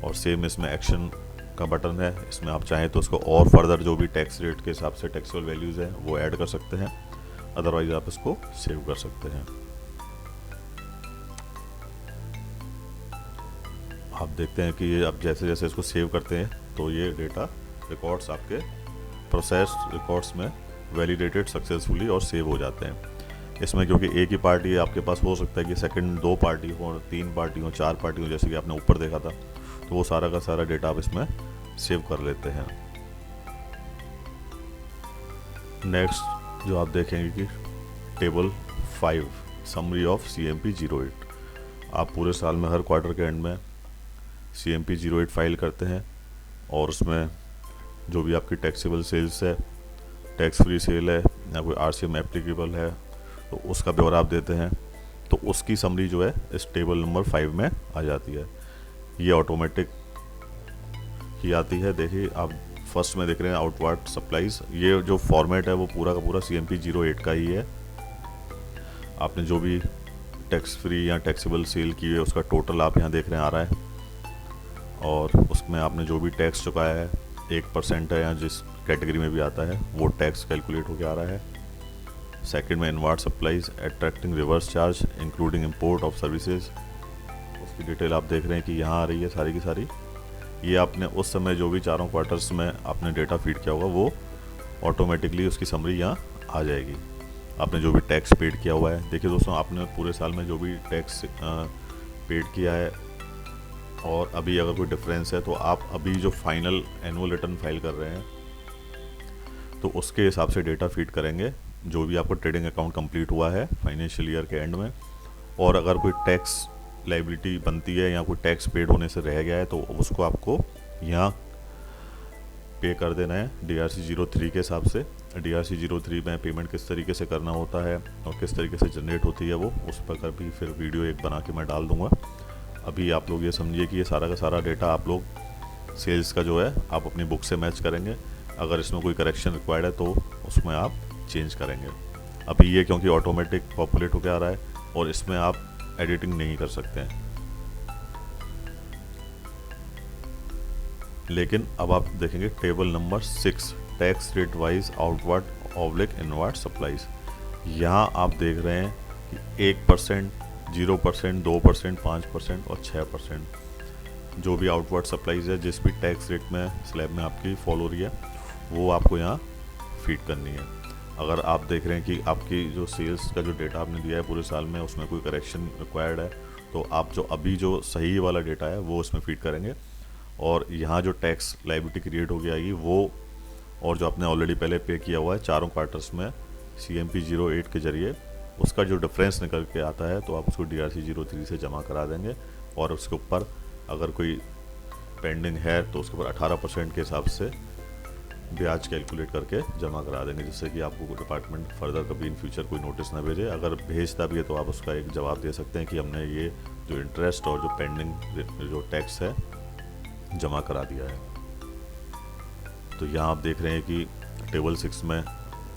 और सेम इसमें एक्शन का बटन है, इसमें आप चाहें तो उसको और फर्दर जो भी टैक्स रेट के हिसाब से टैक्सेबल वैल्यूज़ हैं वो ऐड कर सकते हैं, अदरवाइज आप इसको सेव कर सकते हैं। आप देखते हैं कि ये आप जैसे जैसे इसको सेव करते हैं तो ये डेटा रिकॉर्ड्स आपके प्रोसेस रिकॉर्ड्स में वैलिडेटेड सक्सेसफुली और सेव हो जाते हैं। इसमें क्योंकि एक ही पार्टी आपके पास हो सकता है कि सेकंड 2 पार्टी हो, 3 पार्टी हो, 4 पार्टी हो, जैसे कि आपने ऊपर देखा था, तो वो सारा का सारा डेटा आप इसमें सेव कर लेते हैं। नेक्स्ट जो आप देखेंगे कि टेबल 5 समरी ऑफ CMP 08। आप पूरे साल में हर क्वार्टर के एंड में CMP 08 फाइल करते हैं और उसमें जो भी आपकी टैक्सेबल सेल्स है, टैक्स फ्री सेल है या कोई RCM एप्लीकेबल है तो उसका ब्यौरा आप देते हैं, तो उसकी समरी जो है इस टेबल नंबर 5 में आ जाती है। ये ऑटोमेटिक ही आती है। देखिए आप फर्स्ट में देख रहे हैं आउटवर्ड सप्लाईज, ये जो फॉर्मेट है वो पूरा का पूरा CMP 08 का ही है। आपने जो भी टैक्स फ्री या टैक्सेबल सेल की है उसका टोटल आप यहाँ देख रहे हैं आ रहा है, और उसमें आपने जो भी टैक्स चुकाया है 1% है या जिस कैटेगरी में भी आता है वो टैक्स कैलकुलेट होकर आ रहा है। सेकंड में inward supplies attracting reverse charge including import of services, उसकी डिटेल आप देख रहे हैं कि यहाँ आ रही है सारी की सारी। ये आपने उस समय जो भी चारों क्वार्टर्स में आपने डेटा फीड किया होगा वो ऑटोमेटिकली उसकी समरी यहाँ आ जाएगी। आपने जो भी टैक्स पेड किया हुआ है, देखिए दोस्तों आपने पूरे साल में जो भी टैक्स पेड किया है और अभी अगर कोई डिफरेंस है तो आप अभी जो फाइनल एनुअल रिटर्न फाइल कर रहे हैं तो उसके हिसाब से डेटा फीड करेंगे जो भी आपका ट्रेडिंग अकाउंट कंप्लीट हुआ है फाइनेंशियल ईयर के एंड में। और अगर कोई टैक्स लाइबिलिटी बनती है या कोई टैक्स पेड होने से रह गया है तो उसको आपको यहाँ पे कर देना है DRC 03 के हिसाब से। DRC 03 में पेमेंट किस तरीके से करना होता है और किस तरीके से जनरेट होती है वो उस पर भी फिर वीडियो एक बना के मैं डाल दूँगा। अभी आप लोग ये समझिए कि ये सारा का सारा डेटा आप लोग सेल्स का जो है आप अपनी बुक से मैच करेंगे। अगर इसमें कोई करेक्शन रिक्वायर्ड है तो उसमें आप चेंज करेंगे। अभी ये क्योंकि ऑटोमेटिक पॉपुलेट होकर आ रहा है और इसमें आप एडिटिंग नहीं कर सकते हैं। लेकिन अब आप देखेंगे table number 6 tax rate wise outward oblique inward supplies. यहाँ आप देख रहे हैं कि 1%, 0%, 2%, 5% और 6% जो भी आउटवर्ड सप्लाईज है जिस भी टैक्स रेट में स्लैब में आपकी फॉल हो रही है वो आपको यहाँ फीड करनी है। अगर आप देख रहे हैं कि आपकी जो सेल्स का जो डेटा आपने दिया है पूरे साल में उसमें कोई करेक्शन रिक्वायर्ड है तो आप जो अभी जो सही वाला डेटा है वो उसमें फीड करेंगे और यहाँ जो टैक्स लायबिलिटी क्रिएट हो गई वो और जो आपने ऑलरेडी पहले पे किया हुआ है चारों क्वार्टर्स में CMP 08 के जरिए उसका जो डिफरेंस निकल के आता है तो आप उसको DRC 03 से जमा करा देंगे और उसके ऊपर अगर कोई पेंडिंग है तो उसके ऊपर 18% के हिसाब से ब्याज कैलकुलेट करके जमा करा देंगे जिससे कि आपको डिपार्टमेंट फर्दर कभी इन फ्यूचर कोई नोटिस ना भेजे। अगर भेजता भी है तो आप उसका एक जवाब दे सकते हैं कि हमने ये जो इंटरेस्ट और जो पेंडिंग जो टैक्स है जमा करा दिया है। तो यहाँ आप देख रहे हैं कि टेबल 6 में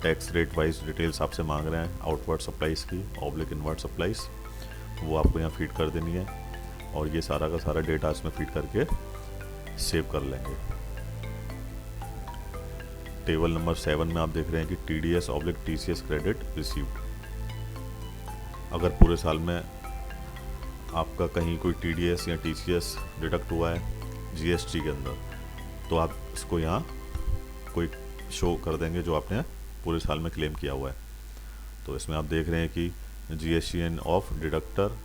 टैक्स रेट वाइज डिटेल्स आपसे मांग रहे हैं आउटवर्ड सप्लाईज की ऑब्लिक इनवर्ड सप्लाईज, वो आपको यहाँ फीड कर देनी है और ये सारा का सारा डेटा इसमें फीड करके सेव कर लेंगे। टेबल नंबर 7 में आप देख रहे हैं कि TDS oblique TCS credit received. अगर पूरे साल में आपका कहीं कोई TDS या TCS डिडक्ट हुआ है GST के अंदर तो आप इसको यहाँ कोई शो कर देंगे जो आपने पूरे साल में क्लेम किया हुआ है। तो इसमें आप देख रहे हैं कि GSTN of deductor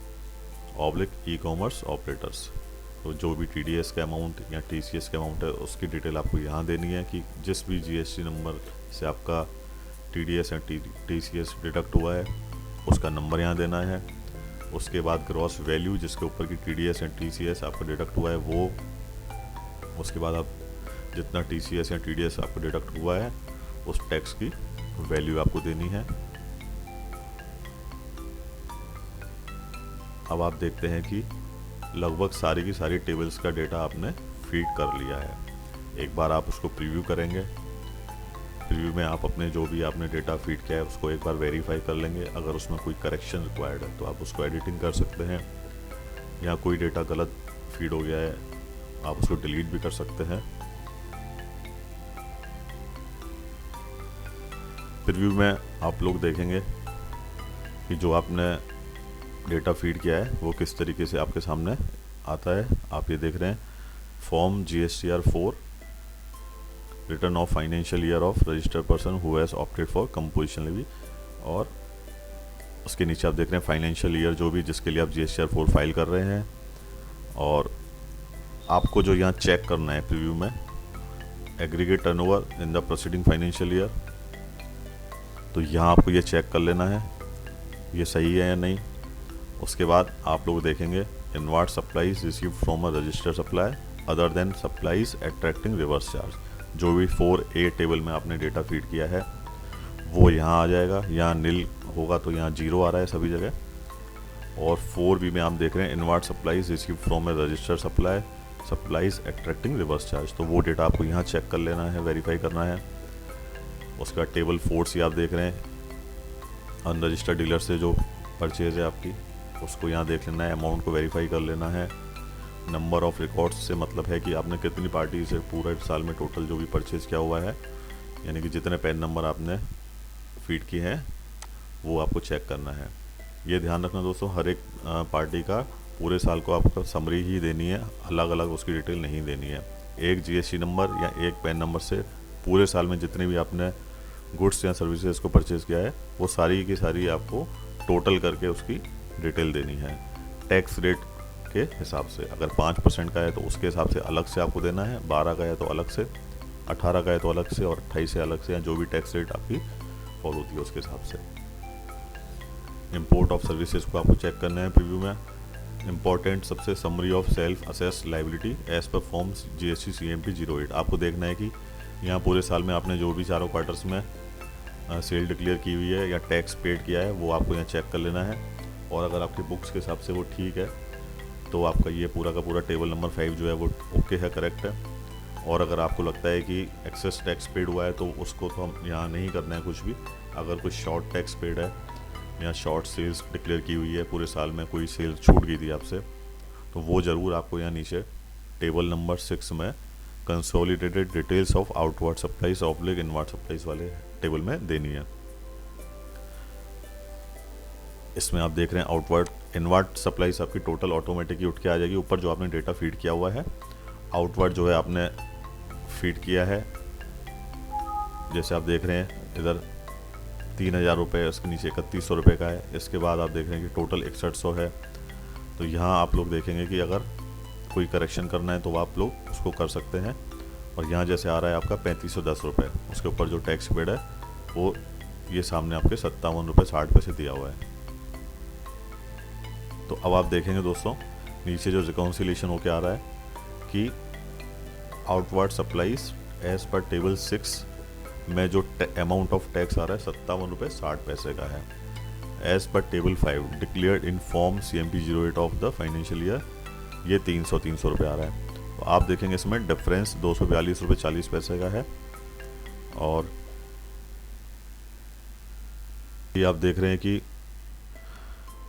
oblique e-commerce operators, तो जो भी TDS का अमाउंट या TCS का अमाउंट है उसकी डिटेल आपको यहाँ देनी है कि जिस भी GST नंबर से आपका TDS या TCS डिडक्ट हुआ है उसका नंबर यहाँ देना है। उसके बाद ग्रॉस वैल्यू जिसके ऊपर की TDS या TCS आपका डिडक्ट हुआ है वो, उसके बाद आप जितना TCS या TDS आपको डिडक्ट हुआ है उस टैक्स की वैल्यू आपको देनी है। अब आप देखते हैं कि लगभग सारी की सारी टेबल्स का डेटा आपने फीड कर लिया है। एक बार आप उसको प्रीव्यू करेंगे। प्रीव्यू में आप अपने जो भी आपने डेटा फीड किया है उसको एक बार वेरीफाई कर लेंगे। अगर उसमें कोई करेक्शन रिक्वायर्ड है तो आप उसको एडिटिंग कर सकते हैं या कोई डेटा गलत फीड हो गया है आप उसको डिलीट भी कर सकते हैं। प्रीव्यू में आप लोग देखेंगे कि जो आपने डेटा फीड किया है वो किस तरीके से आपके सामने आता है। आप ये देख रहे हैं form GSTR 4 return of financial year of registered person who has opted for composition levy, और उसके नीचे आप देख रहे हैं फाइनेंशियल ईयर जो भी जिसके लिए आप GSTR 4 फाइल कर रहे हैं। और आपको जो यहाँ चेक करना है प्रीव्यू में aggregate turnover in the proceeding financial year, तो यहाँ आपको ये चेक कर लेना है ये सही है या नहीं। उसके बाद आप लोग देखेंगे inward supplies received from a registered supply other than supplies attracting reverse charge. जो भी 4A टेबल में आपने डेटा फीड किया है वो यहाँ आ जाएगा। यहाँ नील होगा तो यहाँ 0 आ रहा है सभी जगह। और 4B में आप देख रहे हैं inward supplies received from a registered supply supplies attracting reverse charge, तो वो डेटा आपको यहाँ चेक कर लेना है, वेरीफाई करना है। उसका टेबल 4C आप देख रहे हैं अनरजिस्टर्ड डीलर से जो परचेज है आपकी उसको यहाँ देख लेना है, अमाउंट को वेरीफाई कर लेना है। नंबर ऑफ रिकॉर्ड्स से मतलब है कि आपने कितनी पार्टी से पूरे साल में टोटल जो भी परचेज किया हुआ है, यानी कि जितने पैन नंबर आपने फीड किए हैं वो आपको चेक करना है। ये ध्यान रखना दोस्तों, हर एक पार्टी का पूरे साल को आपको समरी ही देनी है, अलग अलग उसकी डिटेल नहीं देनी है। एक जीएसटी नंबर या एक पैन नंबर से पूरे साल में जितने भी आपने गुड्स या सर्विसेज को परचेज़ किया है वो सारी की सारी आपको टोटल करके उसकी डिटेल देनी है। टैक्स रेट के हिसाब से, अगर 5% का है तो उसके हिसाब से अलग से आपको देना है, 12 का है तो अलग से, 18 का है तो अलग से, और 28 से अलग से, या जो भी टैक्स रेट आपकी फॉलो होती है उसके हिसाब से। इंपोर्ट ऑफ सर्विसेज को आपको चेक करना है प्रीव्यू में। इंपॉर्टेंट सबसे summary of self assess liability as per forms GST CMP 08। आपको देखना है कि यहाँ पूरे साल में आपने जो भी चारों क्वार्टर्स में सेल डिक्लेयर की हुई है या टैक्स पेड किया है वो आपको यहाँ चेक कर लेना है। और अगर आपके बुक्स के हिसाब से वो ठीक है तो आपका ये पूरा का पूरा टेबल नंबर 5 जो है वो ओके है, करेक्ट है। और अगर आपको लगता है कि एक्सेस टैक्स पेड हुआ है तो उसको तो हम यहाँ नहीं करना है कुछ भी। अगर कुछ शॉर्ट टैक्स पेड है या शॉर्ट सेल्स डिक्लेयर की हुई है पूरे साल में, कोई सेल छूट गई थी आपसे, तो वो ज़रूर आपको यहाँ नीचे टेबल नंबर 6 में consolidated details of outward supplies oblique inward supplies वाले टेबल में देनी है। इसमें आप देख रहे हैं आउटवर्ड इनवर्ड सप्लाईज आपकी टोटल ऑटोमेटिक ही उठ के आ जाएगी ऊपर जो आपने डेटा फीड किया हुआ है। आउटवर्ड जो है आपने फीड किया है, जैसे आप देख रहे हैं इधर 3000 रुपये, उसके नीचे 3100 रुपये का है। इसके बाद आप देख रहे हैं कि टोटल 6100 है। तो यहाँ आप लोग देखेंगे कि अगर कोई करेक्शन करना है तो आप लोग उसको कर सकते हैं। और यहाँ जैसे आ रहा है आपका 3510 रुपये, उसके ऊपर जो टैक्स पेड है वो ये सामने आपके 57 रुपये 60 पैसे दिया हुआ है। तो अब आप देखेंगे दोस्तों नीचे जो रिकॉन्सिलेशन होके आ रहा है कि outward supplies as per table 6 में जो अमाउंट ऑफ टैक्स आ रहा है 57 रुपये 60 पैसे का है। As per table 5 declared in form CMP 08 of the financial year ये 300 रुपये आ रहा है। तो आप देखेंगे इसमें डिफरेंस 242 रुपये 40 पैसे का है। और ये आप देख रहे हैं कि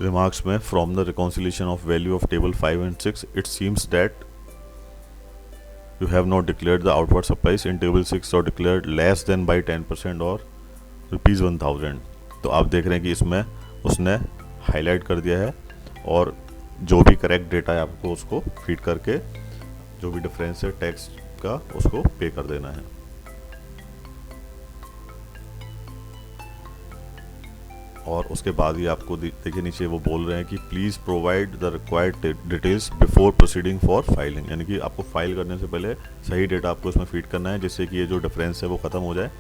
रिमार्क्स में from the reconciliation of value of table 5 and 6 it seems that you have not declared the outward supplies in table 6 or declared less than by 10% or ₹1000। तो आप देख रहे हैं कि इसमें उसने हाईलाइट कर दिया है और जो भी करेक्ट डेटा है आपको उसको फीड करके जो भी डिफरेंस है टैक्स का उसको पे कर देना है। और उसके बाद ही आपको देखिए नीचे वो बोल रहे हैं कि please provide the required details before proceeding for filing, यानी कि आपको फाइल करने से पहले सही डेटा आपको इसमें फीड करना है जिससे कि ये जो डिफरेंस है वो ख़त्म हो जाए।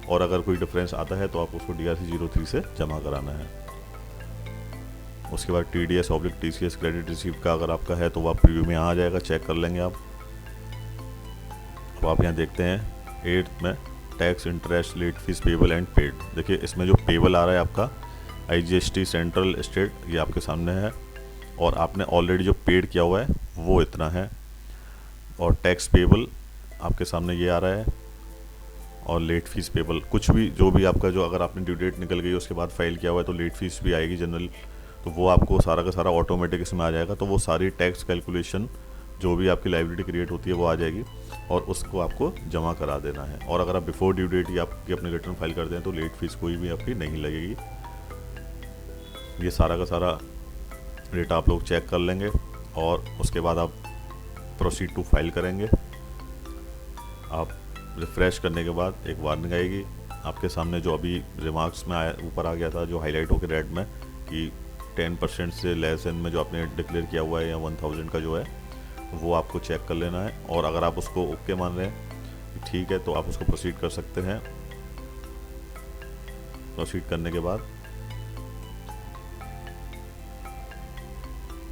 और अगर कोई डिफरेंस आता है तो आप उसको DRC 03 से जमा कराना है। उसके बाद TDS/TCS क्रेडिट रिसीव का अगर आपका है तो वो आप प्रीव्यू में आ जाएगा, चेक कर लेंगे आप। अब आप यहाँ देखते हैं 8th में tax interest late fee payable and paid. देखिए इसमें जो पेबल आ रहा है आपका IGST सेंट्रल स्टेट ये आपके सामने है और आपने ऑलरेडी जो पेड किया हुआ है वो इतना है। और टैक्स पेबल आपके सामने ये आ रहा है और लेट फीस पेबल कुछ भी जो भी आपका जो अगर आपने ड्यू डेट निकल गई उसके बाद फाइल किया हुआ है तो लेट फीस भी आएगी जनरल, तो वो आपको सारा का सारा ऑटोमेटिक इसमें आ जाएगा। तो वो सारी टैक्स कैलकुलेशन जो भी आपकी लाइबिलिटी क्रिएट होती है वो आ जाएगी और उसको आपको जमा करा देना है। और अगर आप बिफोर ड्यू डेट ही आपकी अपनी रिटर्न फाइल कर दें तो लेट फीस कोई भी आपकी नहीं लगेगी। ये सारा का सारा डेटा आप लोग चेक कर लेंगे और उसके बाद आप प्रोसीड टू फाइल करेंगे। आप रिफ़्रेश करने के बाद एक वार्निंग आएगी आपके सामने जो अभी रिमार्क्स में आया ऊपर आ गया था जो हाईलाइट होकर रेड में कि 10% से लेस देन में जो आपने डिक्लेयर किया हुआ है या 1000 का जो है वो आपको चेक कर लेना है। और अगर आप उसको ओके मान रहे हैं ठीक है तो आप उसको प्रोसीड कर सकते हैं। प्रोसीड करने के बाद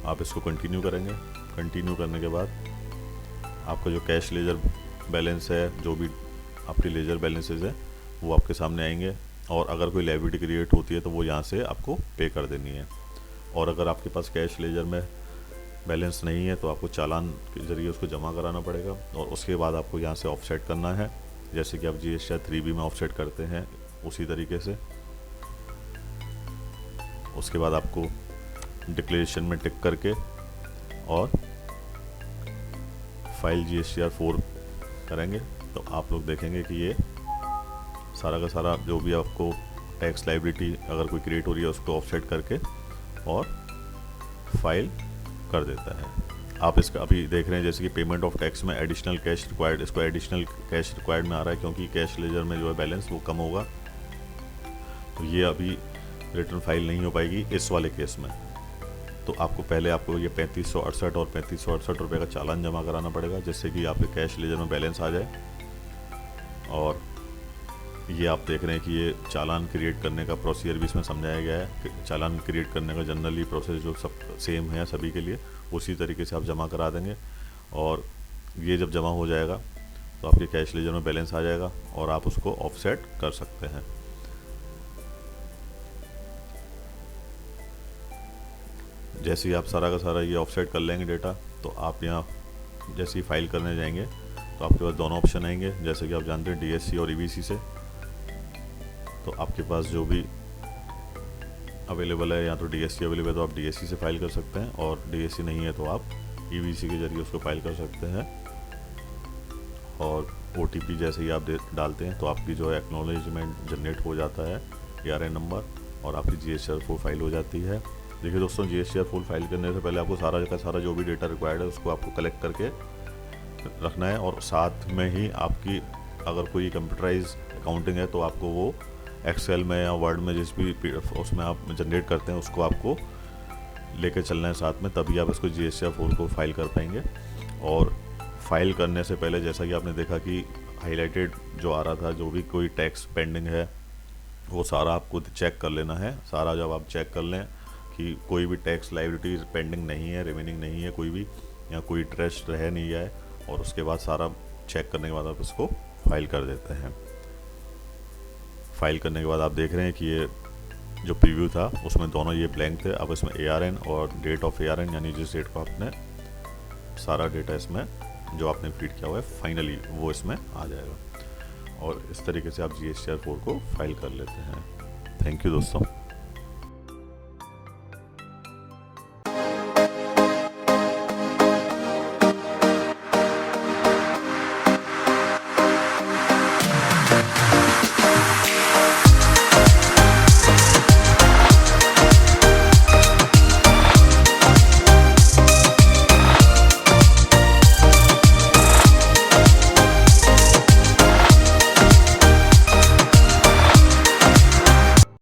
आप इसको कंटिन्यू करेंगे। कंटिन्यू करने के बाद आपका जो कैश लेजर बैलेंस है जो भी आपके लेजर बैलेंसेज है वो आपके सामने आएंगे और अगर कोई लायबिलिटी क्रिएट होती है तो वो यहाँ से आपको पे कर देनी है। और अगर आपके पास कैश लेजर में बैलेंस नहीं है तो आपको चालान के ज़रिए उसको जमा कराना पड़ेगा और उसके बाद आपको यहाँ से ऑफसेट करना है जैसे कि आप GST 3B में ऑफसेट करते हैं उसी तरीके से। उसके बाद आपको डिक्लेरेशन में टिक करके और फाइल GSTR 4 करेंगे तो आप लोग देखेंगे कि ये सारा का सारा जो भी आपको टैक्स लाइबिलिटी अगर कोई क्रिएट हो रही है उसको ऑफसेट करके और फाइल कर देता है। आप इसका अभी देख रहे हैं जैसे कि पेमेंट ऑफ टैक्स में एडिशनल कैश रिक्वायर्ड, इसको एडिशनल कैश रिक्वायर्ड में आ रहा है क्योंकि कैश लेजर में जो है बैलेंस वो कम होगा, तो ये अभी रिटर्न फाइल नहीं हो पाएगी इस वाले केस में। तो आपको पहले आपको ये 3568 और 3568 रुपये का चालान जमा कराना पड़ेगा जिससे कि आपके कैश लेजर में बैलेंस आ जाए। और ये आप देख रहे हैं कि ये चालान क्रिएट करने का प्रोसीजर भी इसमें समझाया गया है। चालान क्रिएट करने का जनरली प्रोसेस जो सब सेम है सभी के लिए, उसी तरीके से आप जमा करा देंगे और ये जब जमा हो जाएगा तो आपके कैश लेजर में बैलेंस आ जाएगा और आप उसको ऑफसेट कर सकते हैं। जैसे ही आप सारा का सारा ये ऑफसेट कर लेंगे डेटा, तो आप यहाँ जैसे ही फाइल करने जाएंगे तो आपके पास दोनों ऑप्शन आएंगे। जैसे कि आप जानते हैं DSC और EBC से, तो आपके पास जो भी अवेलेबल है, या तो DSC अवेलेबल है तो आप DSC से फाइल कर सकते हैं, और DSC नहीं है तो आप EBC के जरिए उसको फाइल कर सकते हैं। और OTP जैसे ही आप डालते हैं तो आपकी जो है एक्नॉलेजमेंट जनरेट हो जाता है ARN नंबर, और आपकी GSTR फुल फाइल हो जाती है। देखिए दोस्तों, GSTR फुल फाइल करने से पहले आपको सारा का सारा जो भी डेटा रिक्वायर्ड है उसको आपको कलेक्ट करके रखना है, और साथ में ही आपकी अगर कोई कंप्यूटराइज अकाउंटिंग है तो आपको वो एक्सेल में या वर्ड में जिस भी उसमें आप जनरेट करते हैं उसको आपको लेके चलना है साथ में, तभी आप इसको GSTR 4 को फाइल कर पाएंगे। और फाइल करने से पहले जैसा कि आपने देखा कि हाईलाइटेड जो आ रहा था, जो भी कोई टैक्स पेंडिंग है वो सारा आपको चेक कर लेना है। सारा जब आप चेक कर लें कि कोई भी टैक्स लायबिलिटीज पेंडिंग नहीं है, रिमेनिंग नहीं है कोई भी, या कोई इंटरेस्ट रह नहीं है, और उसके बाद सारा चेक करने के बाद आप इसको फाइल कर देते हैं। फाइल करने के बाद आप देख रहे हैं कि ये जो प्रीव्यू था उसमें दोनों ये ब्लैंक थे। अब इसमें ARN और डेट ऑफ ARN, यानी जिस डेट को आपने सारा डेटा इसमें जो आपने फीड किया हुआ है फाइनली वो इसमें आ जाएगा, और इस तरीके से आप GSTR 4 को फाइल कर लेते हैं। थैंक यू दोस्तों।